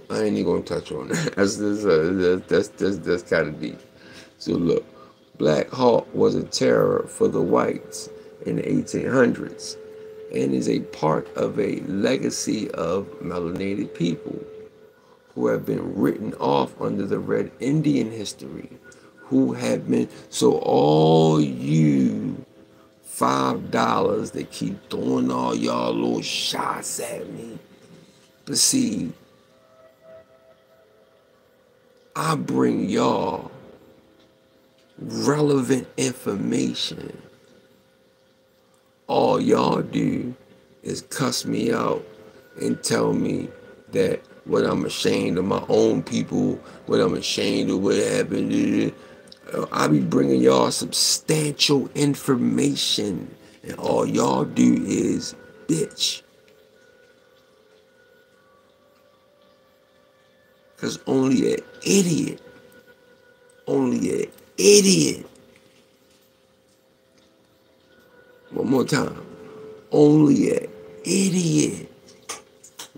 I ain't even gonna touch on that. That's kind of deep. So look, Black Hawk was a terror for the whites in the 1800s and is a part of a legacy of melinated people who have been written off under the Red Indian history, who have been, so all you $5 that keep throwing all y'all little shots at me, but see, I bring y'all relevant information. All y'all do is cuss me out and tell me that what I'm ashamed of my own people, what I'm ashamed of what happened. I be bringing y'all substantial information, and all y'all do is bitch. Because only an idiot, one more time, only an idiot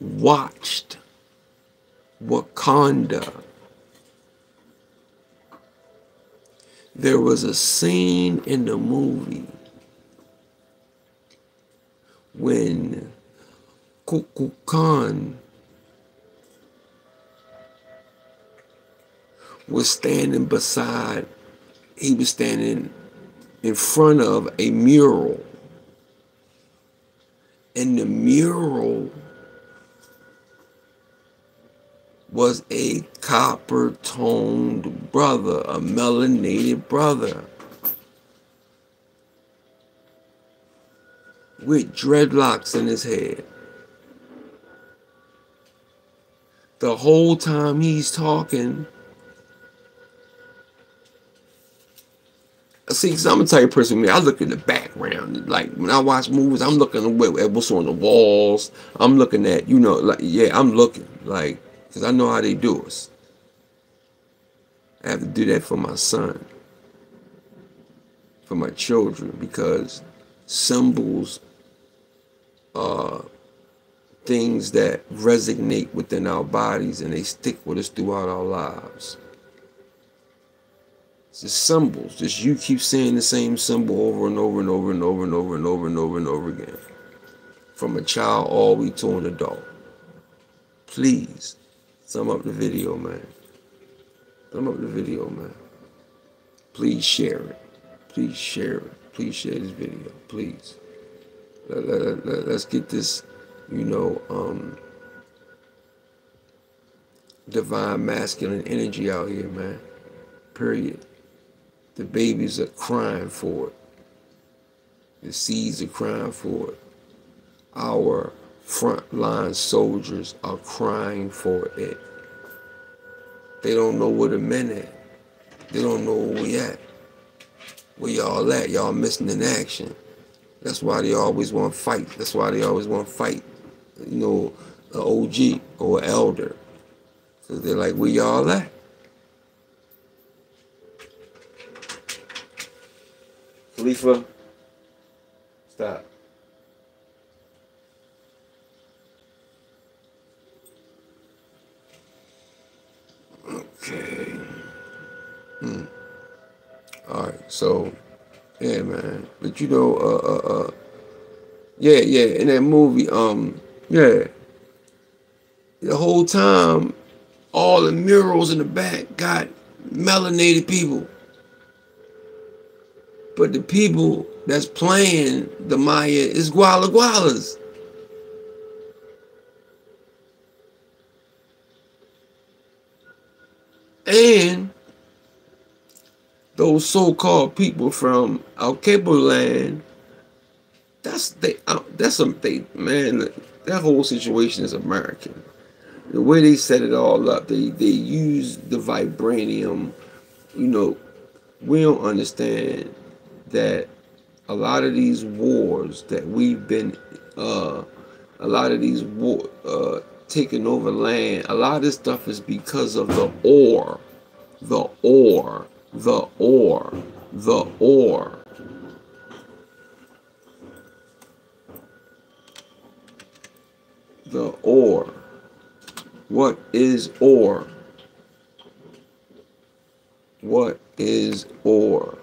watched Wakanda. There was a scene in the movie when Kukulkan was standing in front of a mural. And the mural was a copper-toned brother, a melinated brother, with dreadlocks in his head. The whole time he's talking, see, because I'm the type of person, I look in the background. Like, when I watch movies, I'm looking at what's on the walls. I'm looking at, I'm looking, like, because I know how they do us. I have to do that for my son, for my children, because symbols are things that resonate within our bodies and they stick with us throughout our lives. It's just symbols. Just you keep saying the same symbol over and over and over and over and over and over and over and over again. From a child all the way to an adult. Please, sum up the video, man. Sum up the video, man. Please share it. Please share it. Please share this video. Please. Let's get this, divine masculine energy out here, man. Period. The babies are crying for it. The seeds are crying for it. Our frontline soldiers are crying for it. They don't know where the men at. They don't know where we at. Where y'all at? Y'all missing in action. That's why they always want to fight. That's why they always want to fight, an OG or an elder. Because they're like, where y'all at? Khalifa, stop. Okay. All right. So, yeah, man. But you know, yeah, in that movie, yeah, the whole time, all the murals in the back got melinated people. But the people that's playing the Maya is Guala Gualas. And those so-called people from Alquepo land, man, that whole situation is American. The way they set it all up, they use the vibranium. You know, we don't understand that a lot of these wars that we've been, a lot of these taking over land, a lot of this stuff is because of the ore, the ore, the ore, the ore. The ore. What is ore? What is ore?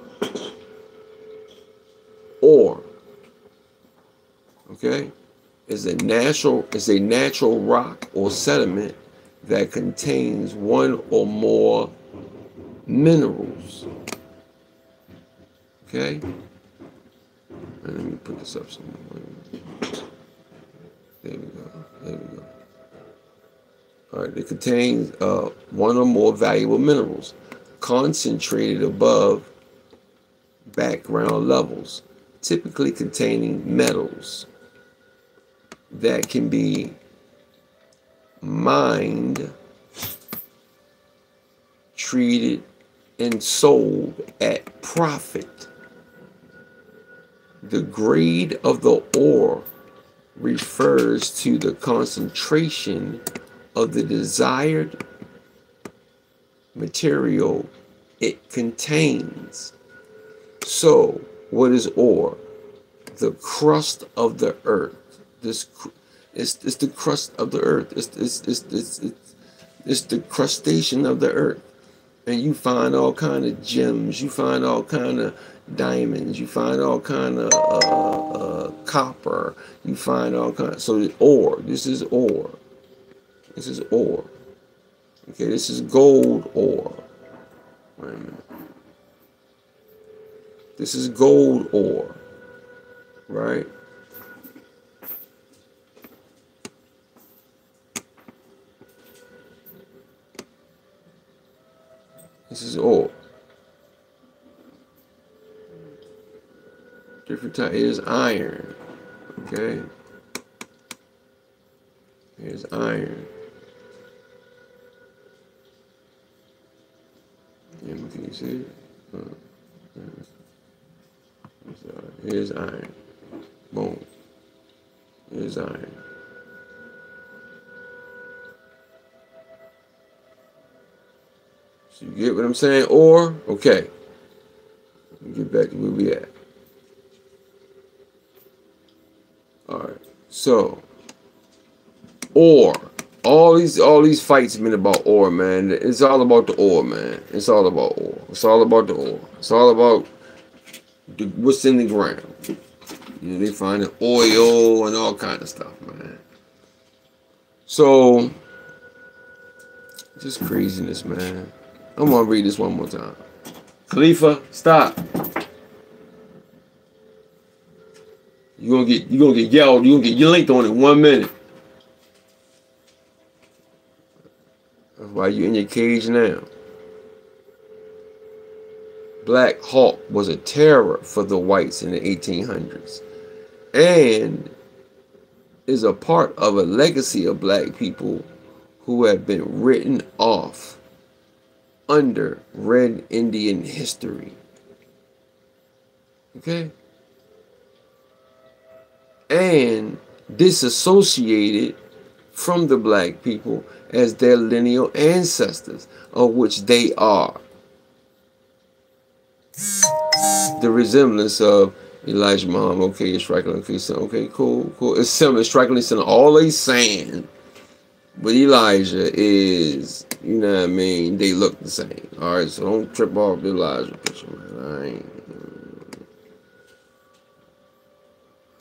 Ore, okay, is a natural rock or sediment that contains one or more minerals. Okay, let me put this up somewhere. There we go. There we go. All right, it contains one or more valuable minerals concentrated above background levels, typically containing metals that can be mined, treated, and sold at profit. The grade of the ore refers to the concentration of the desired material it contains. So, what is ore? The crust of the earth. It's the crust of the earth. It's the crustacean of the earth. And you find all kind of gems. You find all kind of diamonds. You find all kind of copper. You find all kind. So ore. This is ore. This is ore. Okay, this is gold ore. Wait a minute. This is gold ore, right? This is ore. Different type. Here's iron. Okay. Here's iron. Yeah, can you see it? Here's iron. Boom. Here's iron. So you get what I'm saying? Or, okay. Let me get back to where we at. Alright. So, ore. All these fights have been about ore, man. It's all about the ore, man. It's all about ore. It's all about the ore. It's all about what's in the ground. You know, they find the oil and all kind of stuff, man. So, just craziness, man. I'm gonna read this one more time. Khalifa, stop. You're gonna get yelled. You're gonna get yanked on in 1 minute. That's why you're in your cage now. Black Hawk was a terror for the whites in the 1800s and is a part of a legacy of black people who have been written off under Red Indian history. Okay? And disassociated from the black people as their lineal ancestors, of which they are. The resemblance of Elijah Muhammad, okay, it's strikingly, okay, so, okay, cool. It's similar, strikingly similar. All they saying with Elijah is, you know what I mean, they look the same. All right, so don't trip off the Elijah picture, man.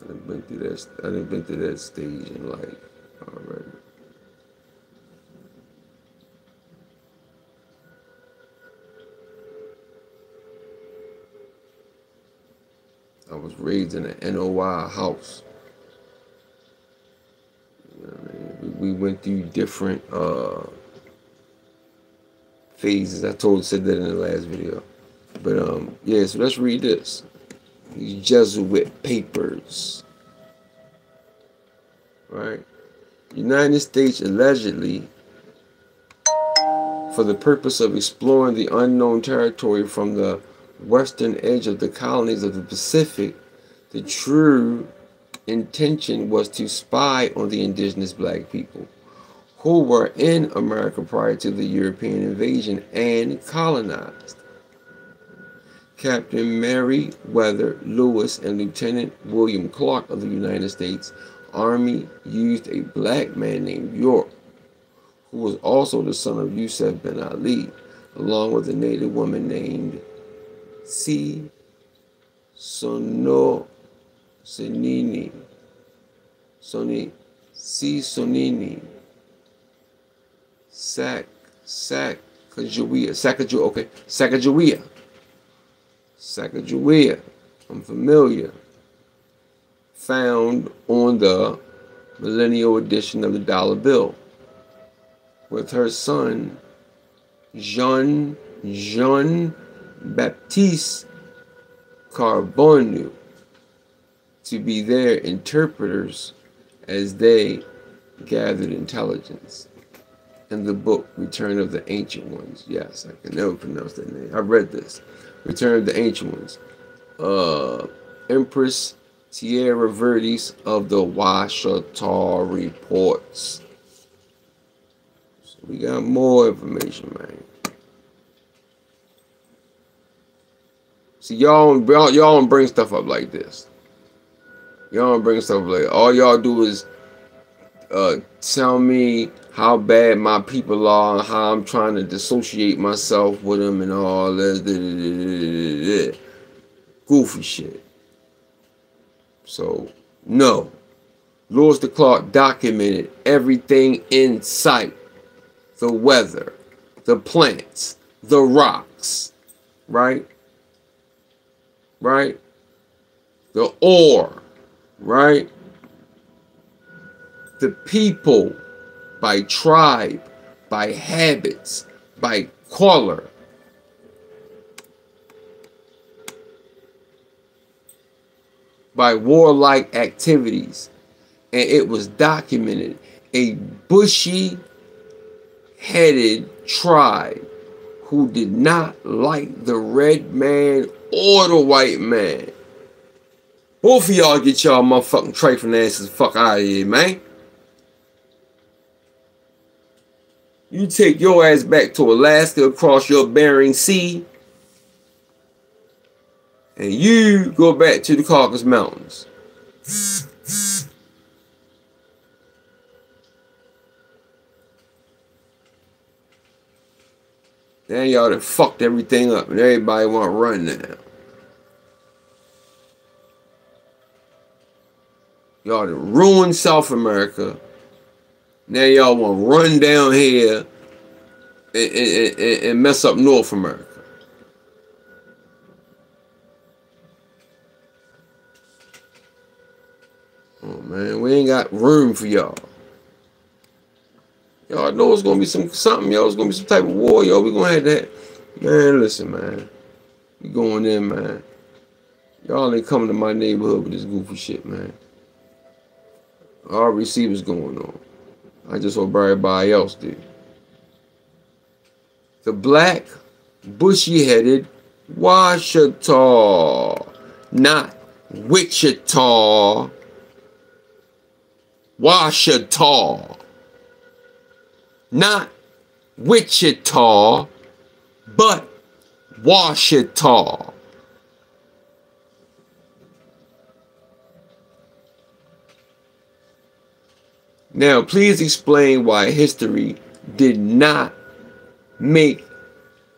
I've been through that. I've been through that stage in life already. I was raised in an NOI house. You know what I mean? We went through different phases. Said that in the last video. But yeah, so let's read this. These Jesuit papers. Right? United States allegedly, for the purpose of exploring the unknown territory from the western edge of the colonies of the Pacific, the true intention was to spy on the indigenous black people who were in America prior to the European invasion and colonized. Captain Meriwether Lewis and Lieutenant William Clark of the United States Army used a black man named York, who was also the son of Yusuf bin Ali, along with a native woman named C. Sonini, Sonini, Sacagawea, I'm familiar, found on the millennial edition of the dollar bill, with her son, Jean Baptiste Carbonu, to be their interpreters as they gathered intelligence. In the book, Return of the Ancient Ones. Yes, I can never pronounce that name. I read this. Return of the Ancient Ones. Empress Tierra Verdes of the Washita reports. So we got more information, man. See, y'all don't bring stuff up like this. Y'all don't bring stuff up like all y'all do is tell me how bad my people are and how I'm trying to dissociate myself with them and all this goofy shit. So, no. Lewis de Clark documented everything in sight. The weather, the plants, the rocks, right? Right? The ore, right? The people, by tribe, by habits, by color. By warlike activities. And it was documented. A bushy-headed tribe who did not like the red man or the white man. Both of y'all get y'all motherfucking trifling asses fuck out of here, man. You take your ass back to Alaska across your Bering Sea. And you go back to the Caucasus Mountains. Now y'all done fucked everything up and everybody want to run now. Y'all done ruined South America. Now y'all want to run down here and mess up North America. Oh man, we ain't got room for y'all. Y'all know it's gonna be something, y'all. It's gonna be some type of war, y'all. We gonna have that. Man, listen, man. We going in, man. Y'all ain't coming to my neighborhood with this goofy shit, man. I already see what's going on. I just hope everybody else did. The black, bushy-headed Washita, not Wichita. Washita. Not Wichita, but Washita. Now, please explain why history did not make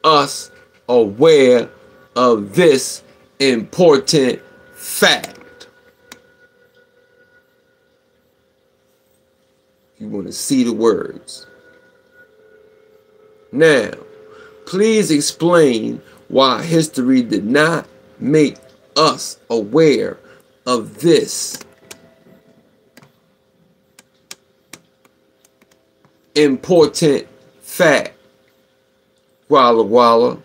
us aware of this important fact. You want to see the words. Now, please explain why history did not make us aware of this important fact. Walla Walla.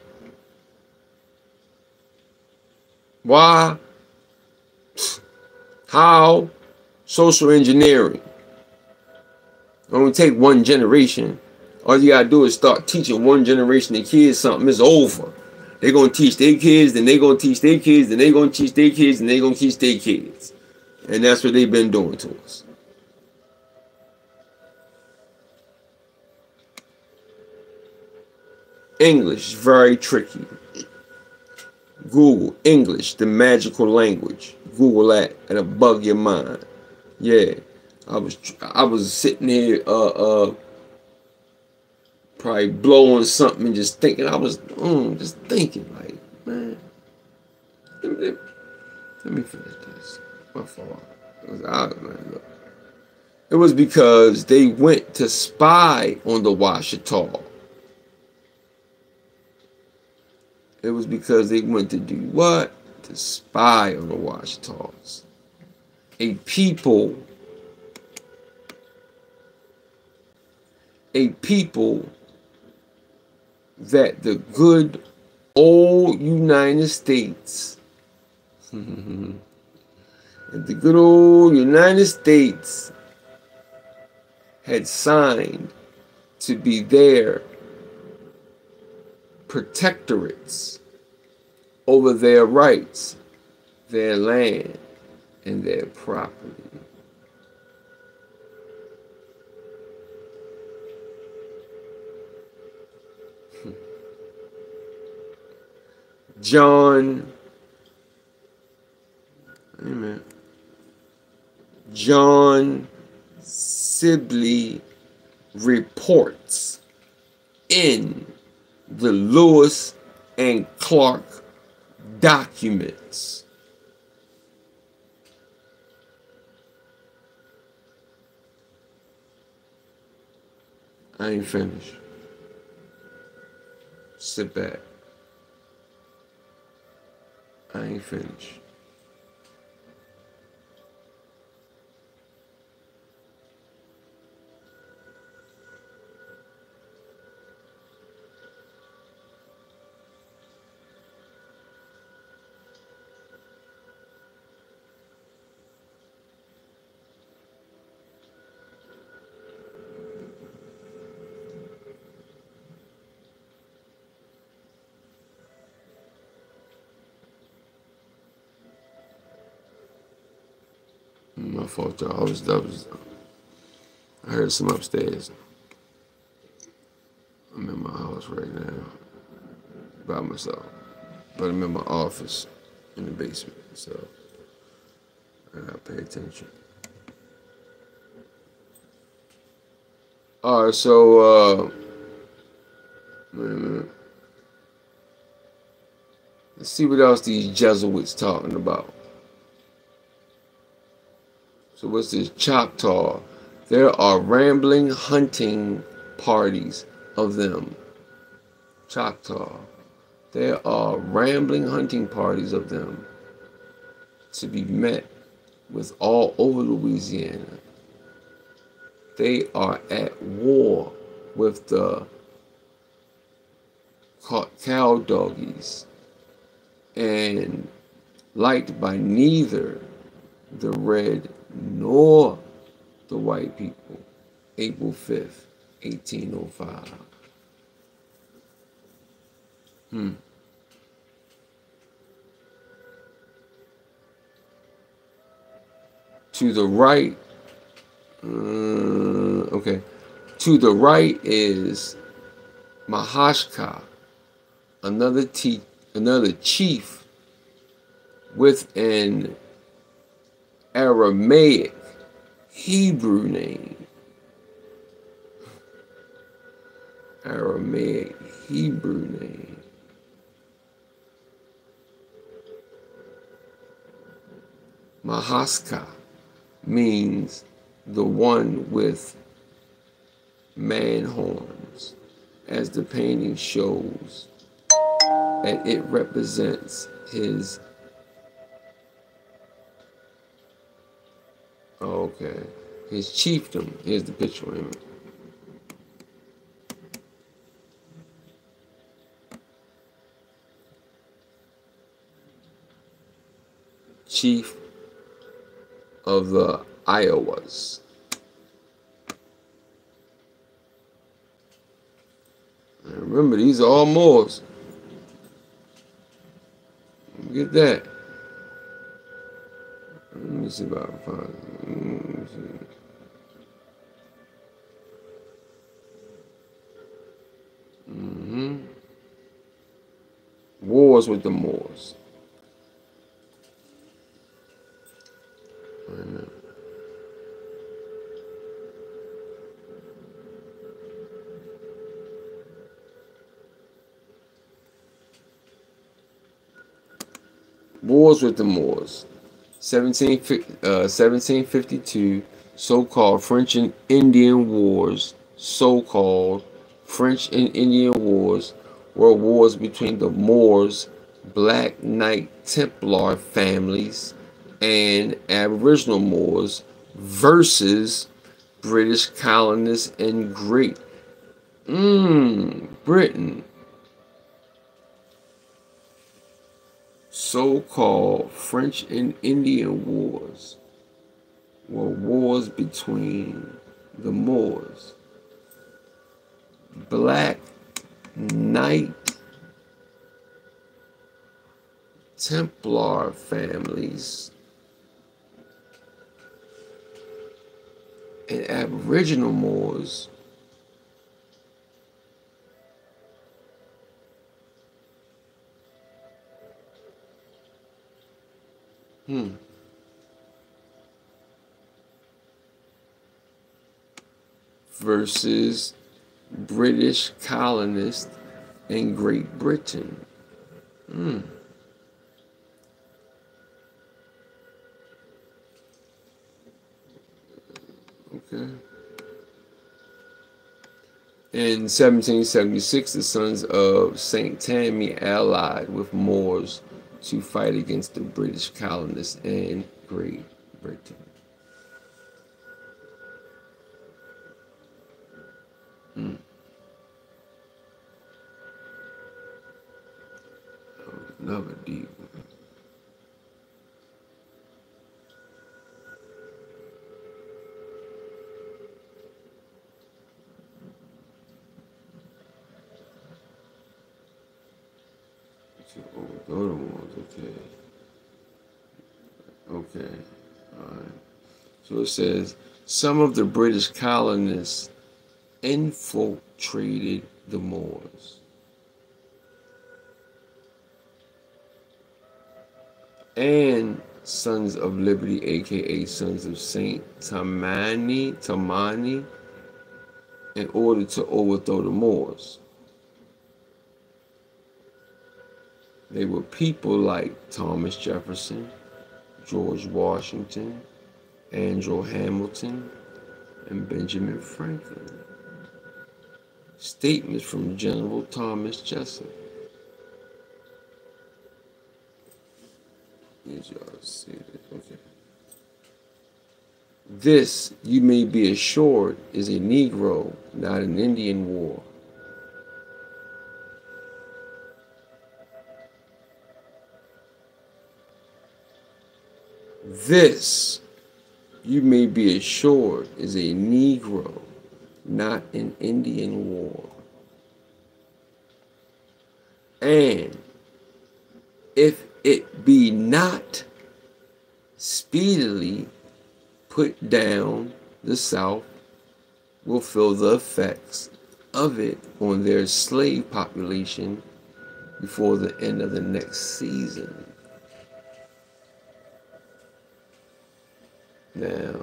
Why? How? Social engineering. It only take one generation. All you gotta do is start teaching one generation of kids something. It's over. They're gonna teach their kids, then they're gonna teach their kids, then they're gonna teach their kids, and they're gonna teach their kids. And that's what they've been doing to us. English is very tricky. Google English, the magical language. Google that, and it'll bug your mind. Yeah, I was sitting here, probably blowing something and just thinking. I was just thinking, like, man, let me finish this. My fault. It was because they went to spy on the Washita. It was because they went to do what? To spy on the Washitas. A people that the good old United States, the good old United States had signed to be their protectorates over their rights, their land, and their property. John Sibley reports in the Lewis and Clark documents. I ain't finished. Sit back. I ain't finished. My fault, y'all. I heard some upstairs. I'm in my house right now by myself, but I'm in my office in the basement, so I gotta pay attention. All right, so wait a minute. Let's see what else these Jesuits talking about. So what's this? Choctaw. There are rambling hunting parties of them. Choctaw. There are rambling hunting parties of them to be met with all over Louisiana. They are at war with the cow doggies and liked by neither the red nor the white people. April 5th, 1805. To the right, okay. To the right is Mahashka, another chief with an Aramaic Hebrew name. Aramaic Hebrew name. Mahaska means the one with man horns, as the painting shows, and it represents his, okay, his chiefdom. Here's the picture of him. Chief of the Iowas. And remember, these are all Moors. Get that. Let me see if I can find it. Wars with the Moors. Wars with the Moors. 1752, so-called French and Indian Wars. So-called French and Indian Wars were wars between the Moors, Black Knight Templar families, and Aboriginal Moors versus British colonists in Great Britain. So-called French and Indian Wars were wars between the Moors, Black Knight Templar families, and Aboriginal Moors versus British colonists in Great Britain. Okay. In 1776, the sons of St. Tammany allied with Moors to fight against the British colonists in Great Britain. Another deep one. Okay. All right. So it says some of the British colonists infiltrated the Moors. And Sons of Liberty, aka Sons of Saint Tammany, in order to overthrow the Moors. They were people like Thomas Jefferson, George Washington, Andrew Hamilton, and Benjamin Franklin. Statements from General Thomas Jessup. Need y'all to see this. Okay. This, you may be assured, is a Negro, not an Indian war. This, you may be assured, is a Negro, not an Indian war. And if it be not speedily put down, the South will feel the effects of it on their slave population before the end of the next season. Now,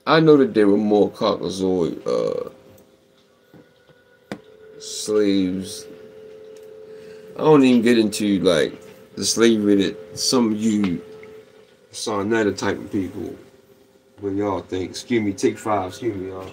I know that there were more Caucasoid slaves. I don't even get into like the slavery that some of you saw another type of people. What y'all think? Excuse me, take 5. Excuse me, y'all.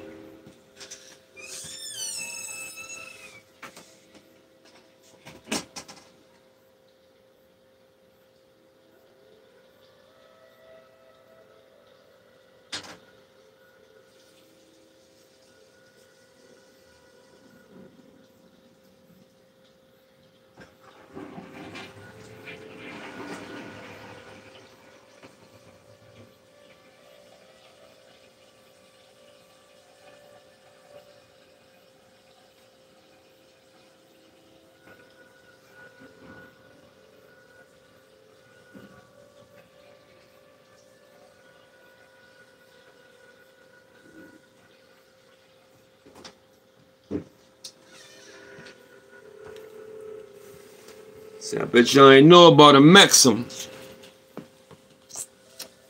See, I bet you ain't know about a Maxim.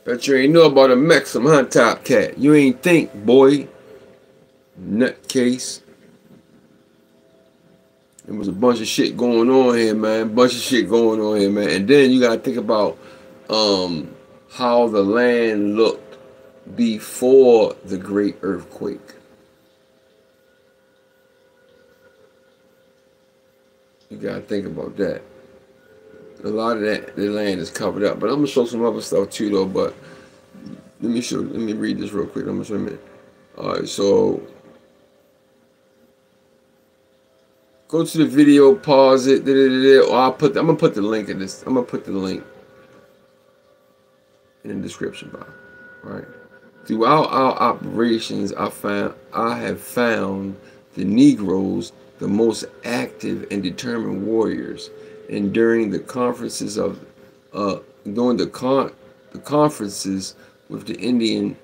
Bet you ain't know about a Maxim, huh, Top Cat? You ain't think, boy. Nutcase. There was a bunch of shit going on here, man. Bunch of shit going on here, man. And then you gotta think about how the land looked before the great earthquake. You gotta think about that. A lot of that, the land is covered up. But I'm gonna show some other stuff too, though. But let me read this real quick. I'm gonna show you a minute. All right, so go to the video, pause it, or I'm gonna put the link in this. I'm gonna put the link in the description box. Right. Throughout our operations, I have found the Negroes the most active and determined warriors. And during the conferences conferences with the Indian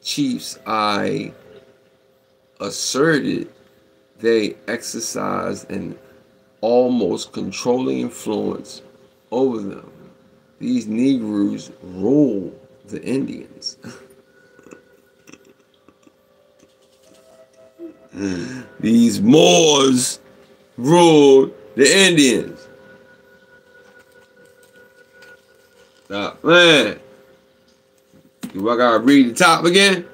chiefs, I asserted they exercised an almost controlling influence over them. These Negroes rule the Indians. These Moors ruled the Indians. Stop, man. Do I gotta read the top again?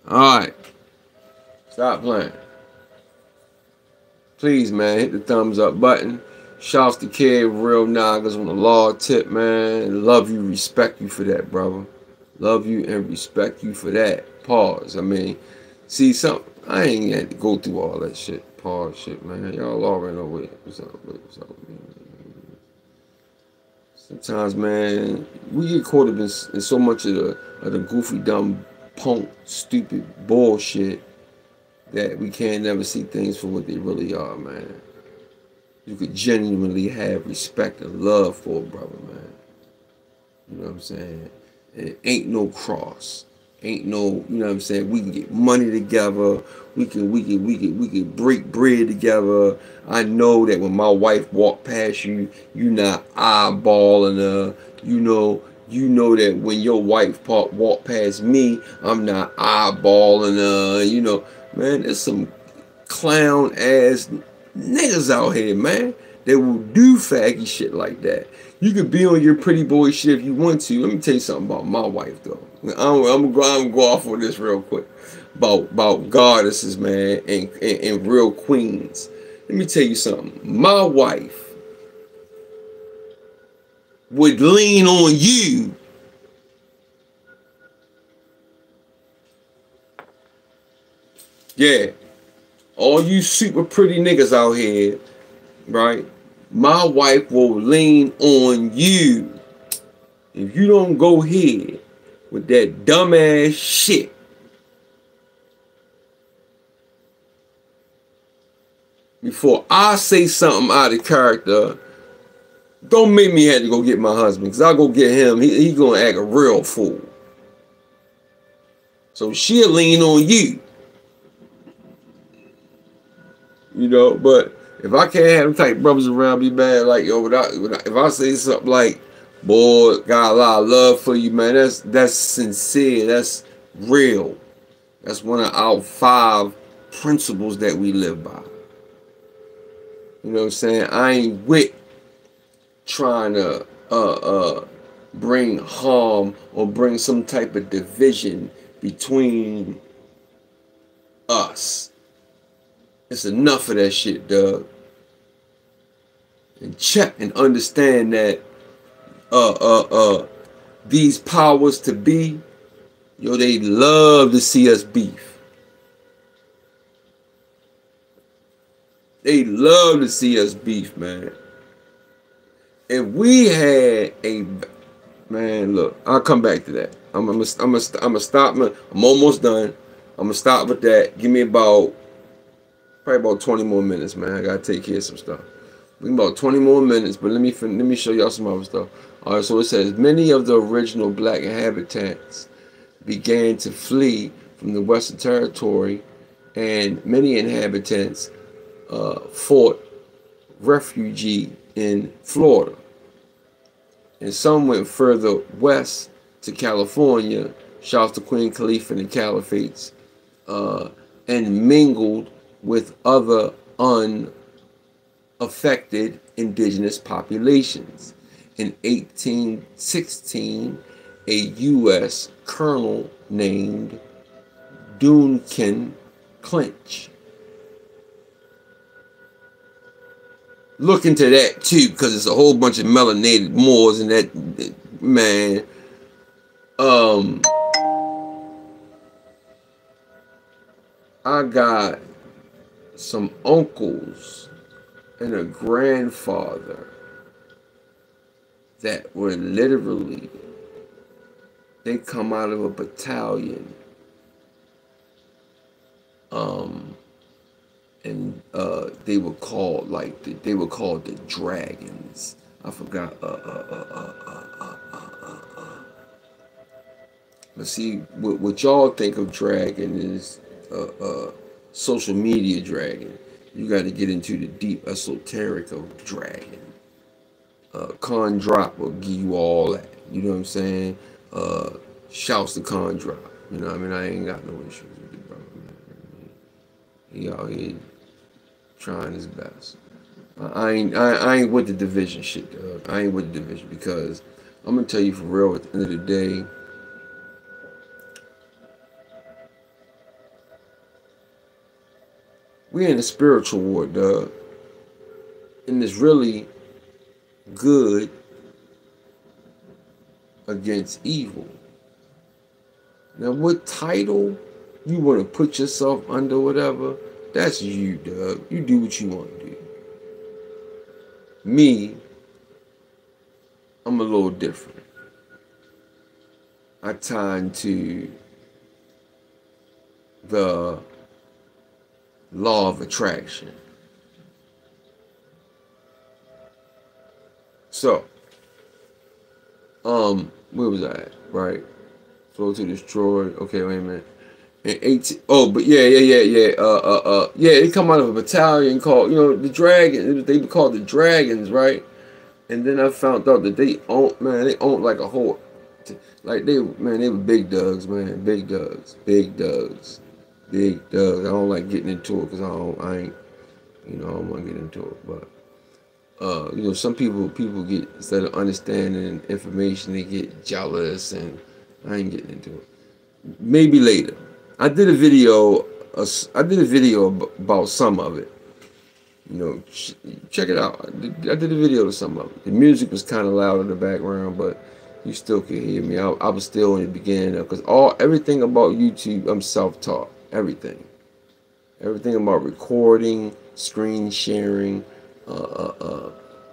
Alright. Stop playing. Please, man, hit the thumbs up button. Shouts to Kid Real Nagas on the law tip, man. Love you, respect you for that, brother. Love you and respect you for that. Pause. I mean, see, I ain't had to go through all that shit. Pause shit, man. Y'all already know what's up. Sometimes, man, we get caught up in so much of the goofy, dumb, punk, stupid bullshit that we can't never see things for what they really are, man. You could genuinely have respect and love for a brother, man. You know what I'm saying? And it ain't no cross. Ain't no, you know what I'm saying? We can get money together. We can break bread together. I know that when my wife walk past you, you not eyeballing her. You know that when your wife walk past me, I'm not eyeballing her. You know, man, there's some clown ass niggas out here, man, that will do faggy shit like that. You could be on your pretty boy shit if you want to. Let me tell you something about my wife, though. I'm gonna go off on this real quick about goddesses, man, and real queens. Let me tell you something. My wife would lean on you yeah, all you super pretty niggas out here, right? My wife will lean on you if you don't go ahead with that dumbass shit. Before I say something out of character, don't make me have to go get my husband, because I'll go get him. He gonna act a real fool. So she'll lean on you. You know, but if I can't have them type brothers around me, man, like, yo, if I say something like, boy, got a lot of love for you, man, that's sincere, that's real. That's one of our 5 principles that we live by. You know what I'm saying? I ain't with trying to bring harm or bring some type of division between us. It's enough of that shit, dog. And check and understand that these powers to be, yo, they love to see us beef. They love to see us beef, man. If we had a man, look, I'll come back to that. I'm gonna stop. I'm almost done. I'm gonna stop with that. Give me probably about 20 more minutes, man. I gotta take care of some stuff. We about 20 more minutes, but let me show y'all some other stuff. All right, so it says many of the original black inhabitants began to flee from the Western Territory, and many inhabitants fought refugee in Florida. And some went further west to California, shouts to Queen Khalifa and the Caliphates, and mingled with other unaffected indigenous populations. In 1816, a U.S. colonel named Duncan Clinch. Look into that too, because it's a whole bunch of melinated Moors and that, man. I got some uncles and a grandfather that were literally, they come out of a battalion, and they were called the Dragons. I forgot. Let's see, what y'all think of dragon is social media dragon. You got to get into the deep esoteric of dragon. Con Drop will give you all that. You know what I'm saying? Shouts to Con Drop. You know what I mean? I ain't got no issues with it, brother. He out here trying his best. I ain't with the division shit, dog. I ain't with the division because I'm gonna tell you for real. At the end of the day, we in a spiritual war, dog, and it's really good against evil. Now, what title you want to put yourself under, whatever, that's you, dog. You do what you want to do. Me, I'm a little different. I tie into the law of attraction. So, where was I at? Right. Flow to destroy. Okay, wait a minute. And 18. Oh, but yeah. Yeah, they come out of a battalion called, the Dragon. They were called the Dragons, right? And then I found out that they owned like a whole, like they were big dogs, man. Big dogs. I don't like getting into it because I don't want to get into it. But some people get, instead of understanding information, they get jealous, and I ain't getting into it. Maybe later. I did a video about some of it. Check it out. I did a video to some of it. The music was kind of loud in the background, but you still could hear me. I was still in the beginning because everything about YouTube, I'm self-taught. Everything about recording, screen sharing.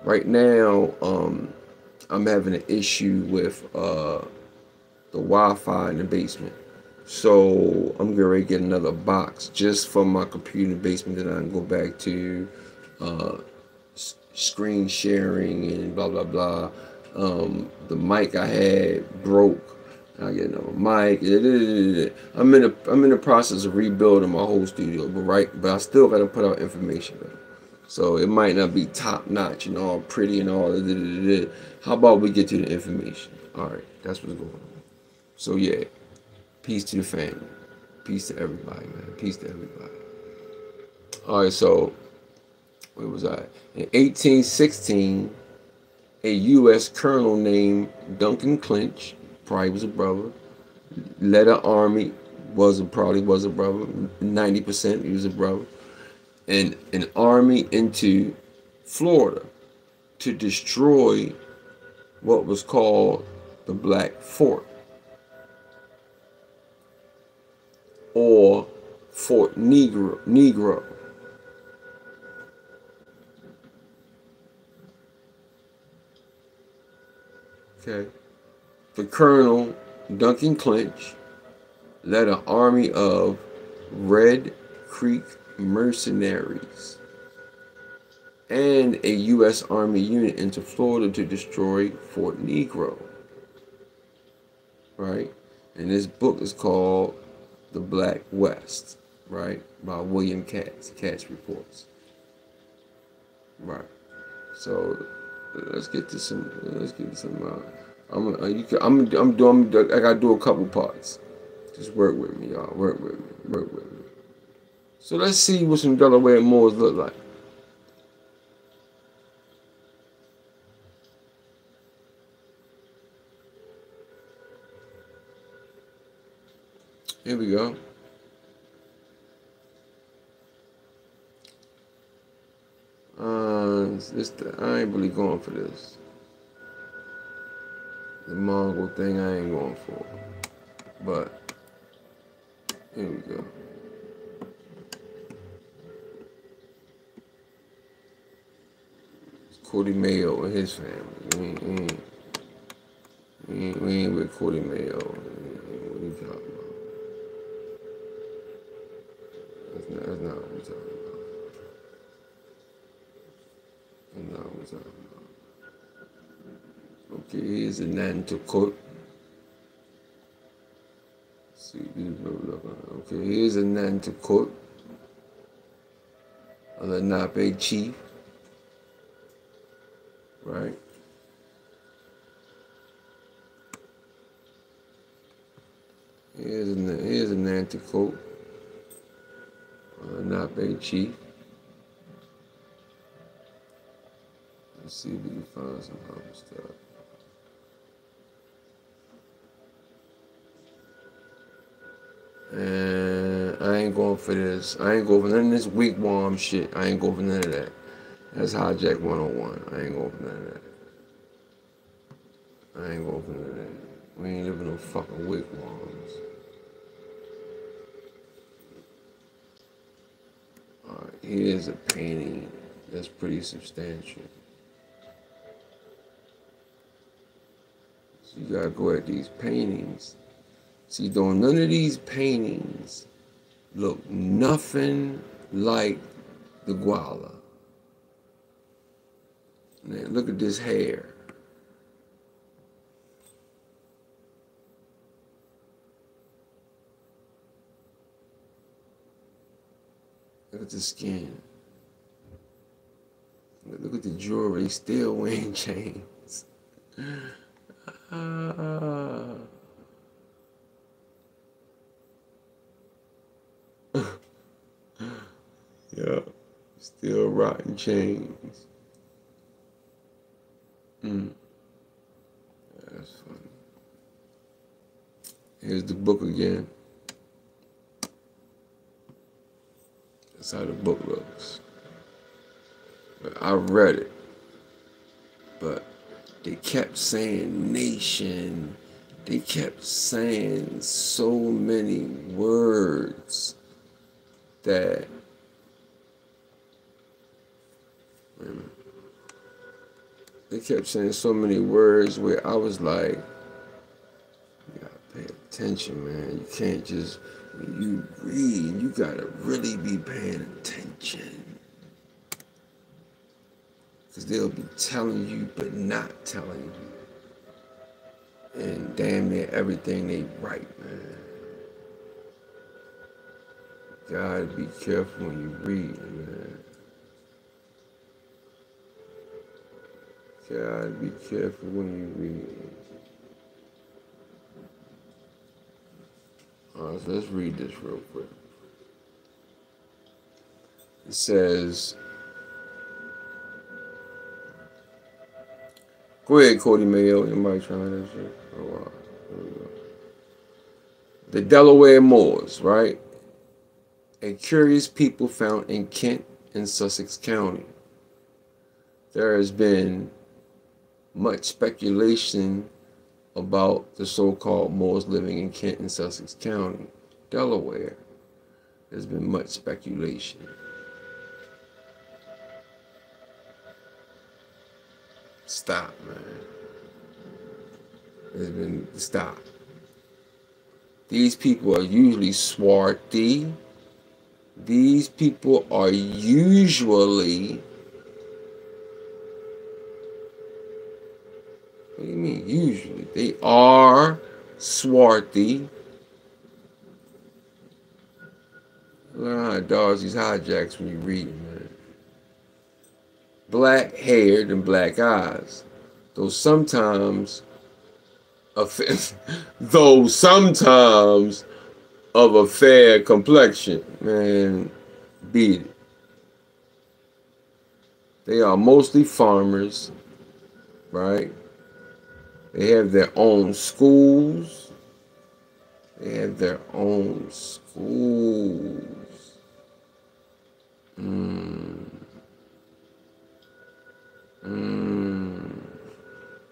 Right now, I'm having an issue with the Wi-Fi in the basement. So I'm getting ready to get another box just from my computer in the basement that I can go back to screen sharing and blah blah blah. The mic I had broke. I get another mic. I'm in the process of rebuilding my whole studio, but I still gotta put out information though. So it might not be top notch and all pretty and all. How about we get to the information? All right, that's what's going on. So yeah, peace to the family, peace to everybody, man. Peace to everybody. All right, so where was I? In 1816, a U.S. colonel named Duncan Clinch, probably was a brother, led an army, probably was a brother, 90% he was a brother, and an army into Florida to destroy what was called the Black Fort, or Fort Negro. Okay. The Colonel Duncan Clinch led an army of Red Creek mercenaries and a U.S. Army unit into Florida to destroy Fort Negro. Right? And this book is called The Black West, right? By William Katz, Katz Reports. Right. So let's get to some. I'm doing. I gotta do a couple parts. Just work with me, y'all. Work with me. Work with me. So let's see what some Delaware Moors look like. Here we go. I ain't really going for this. The Mongol thing I ain't going for. But here we go. It's Cody Mayo and his family. We ain't with Cody Mayo. What are you talking about? That's not what we're talking about. That's not what we're talking about. Okay, here's a Nanticoke. See, okay, here's a Nanticoke, a Lenape chief, right? Here's a Nanticoke, a Lenape chief. Let's see if we can find some other stuff. And I ain't going for this. I ain't going for none of this wigwam shit. I ain't going for none of that. That's Hijack 101. I ain't going for none of that. I ain't going for none of that. We ain't living no fucking wigwams. Alright, here's a painting that's pretty substantial. So you gotta go at these paintings. See, though none of these paintings look nothing like the Guala. Now, look at this hair. Look at the skin. Look at the jewelry, still wearing chains. Yeah, still rotting chains. That's funny. Here's the book again. That's how the book looks. But I read it, but they kept saying nation. They kept saying so many words that they kept saying so many words where I was like, you gotta pay attention, man. You can't just, when you read, you gotta really be paying attention. Because they'll be telling you, but not telling you. And damn near everything they write, man. You gotta be careful when you read, man. Gotta be careful when you read. Alright, so let's read this real quick. It says, Go ahead, Cody Mayo. Anybody trying that shit? Oh, wow. There we go. The Delaware Moors, right? A curious people found in Kent and Sussex County. There has been much speculation about the so-called Moors living in Kent and Sussex County, Delaware. There's been much speculation. Stop, man. Stop. These people are usually swarthy. These people are usually... What do you mean, usually? They are swarthy. Learn how to dodge these hijacks when you read, man. Black haired and black eyes. Though sometimes of a fair complexion. Man, beat it. They are mostly farmers, right? They have their own schools. They have their own schools.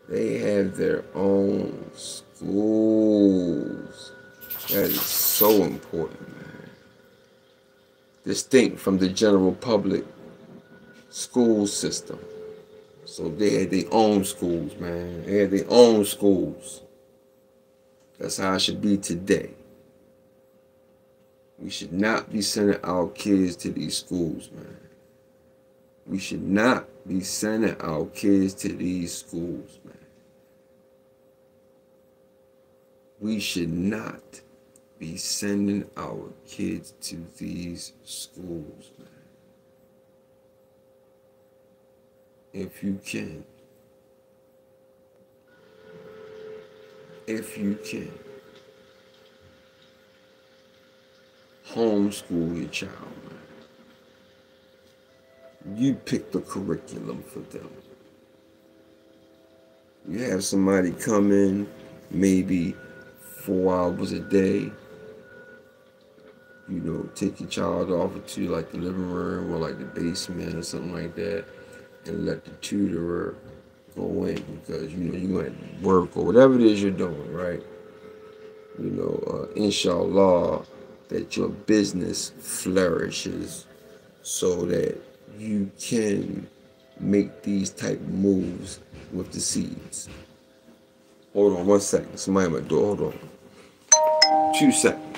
They have their own schools. That is so important, man. Distinct from the general public school system. So they had their own schools, man. They had their own schools. That's how it should be today. We should not be sending our kids to these schools, man. We should not be sending our kids to these schools, man. We should not be sending our kids to these schools, man. If you can. If you can. Homeschool your child, man. You pick the curriculum for them. You have somebody come in maybe 4 hours a day. You know, take your child off to like the living room or like the basement or something like that, and let the tutor go in because, you know, you're going to work or whatever it is you're doing, right? You know, inshallah, that your business flourishes so that you can make these type of moves with the seeds. Hold on 1 second. Somebody at my door. Hold on. 2 seconds.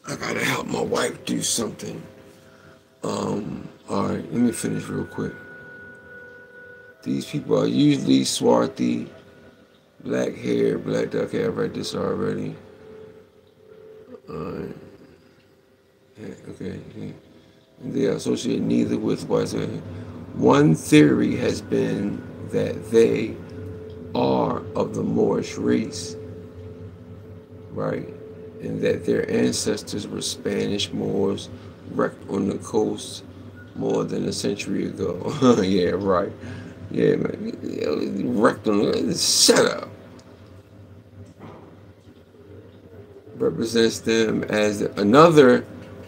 I gotta help my wife do something. Alright, let me finish real quick. These people are usually swarthy, black hair, black duck hair. I've read this already. Okay. They are associated neither with whites. One theory has been that they are of the Moorish race, right? And that their ancestors were Spanish Moors wrecked on the coast more than a century ago. Yeah, right. Yeah, man. Rectum. Shut up. Represents them as another.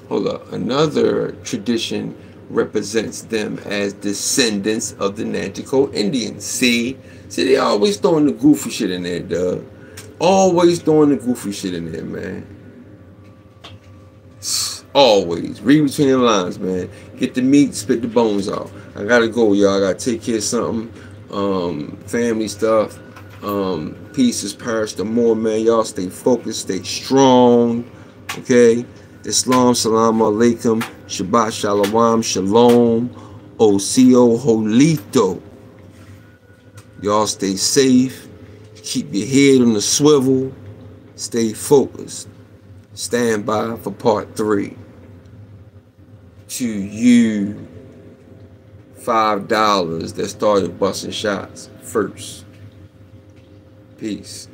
Hold up. Another tradition represents them as descendants of the Nanticoke Indians. See, they always throwing the goofy shit in there, Doug. Always throwing the goofy shit in there, man. Always. Read between the lines, man. Get the meat, spit the bones off. I gotta go, y'all. I gotta take care of something. Family stuff. Peace is perished the more, man. Y'all stay focused, stay strong. Okay? Islam, salam alaikum. Shabbat shalom, shalom. Osio holito. Y'all stay safe. Keep your head on the swivel. Stay focused. Stand by for part 3. To you $5 that started busting shots first. Peace.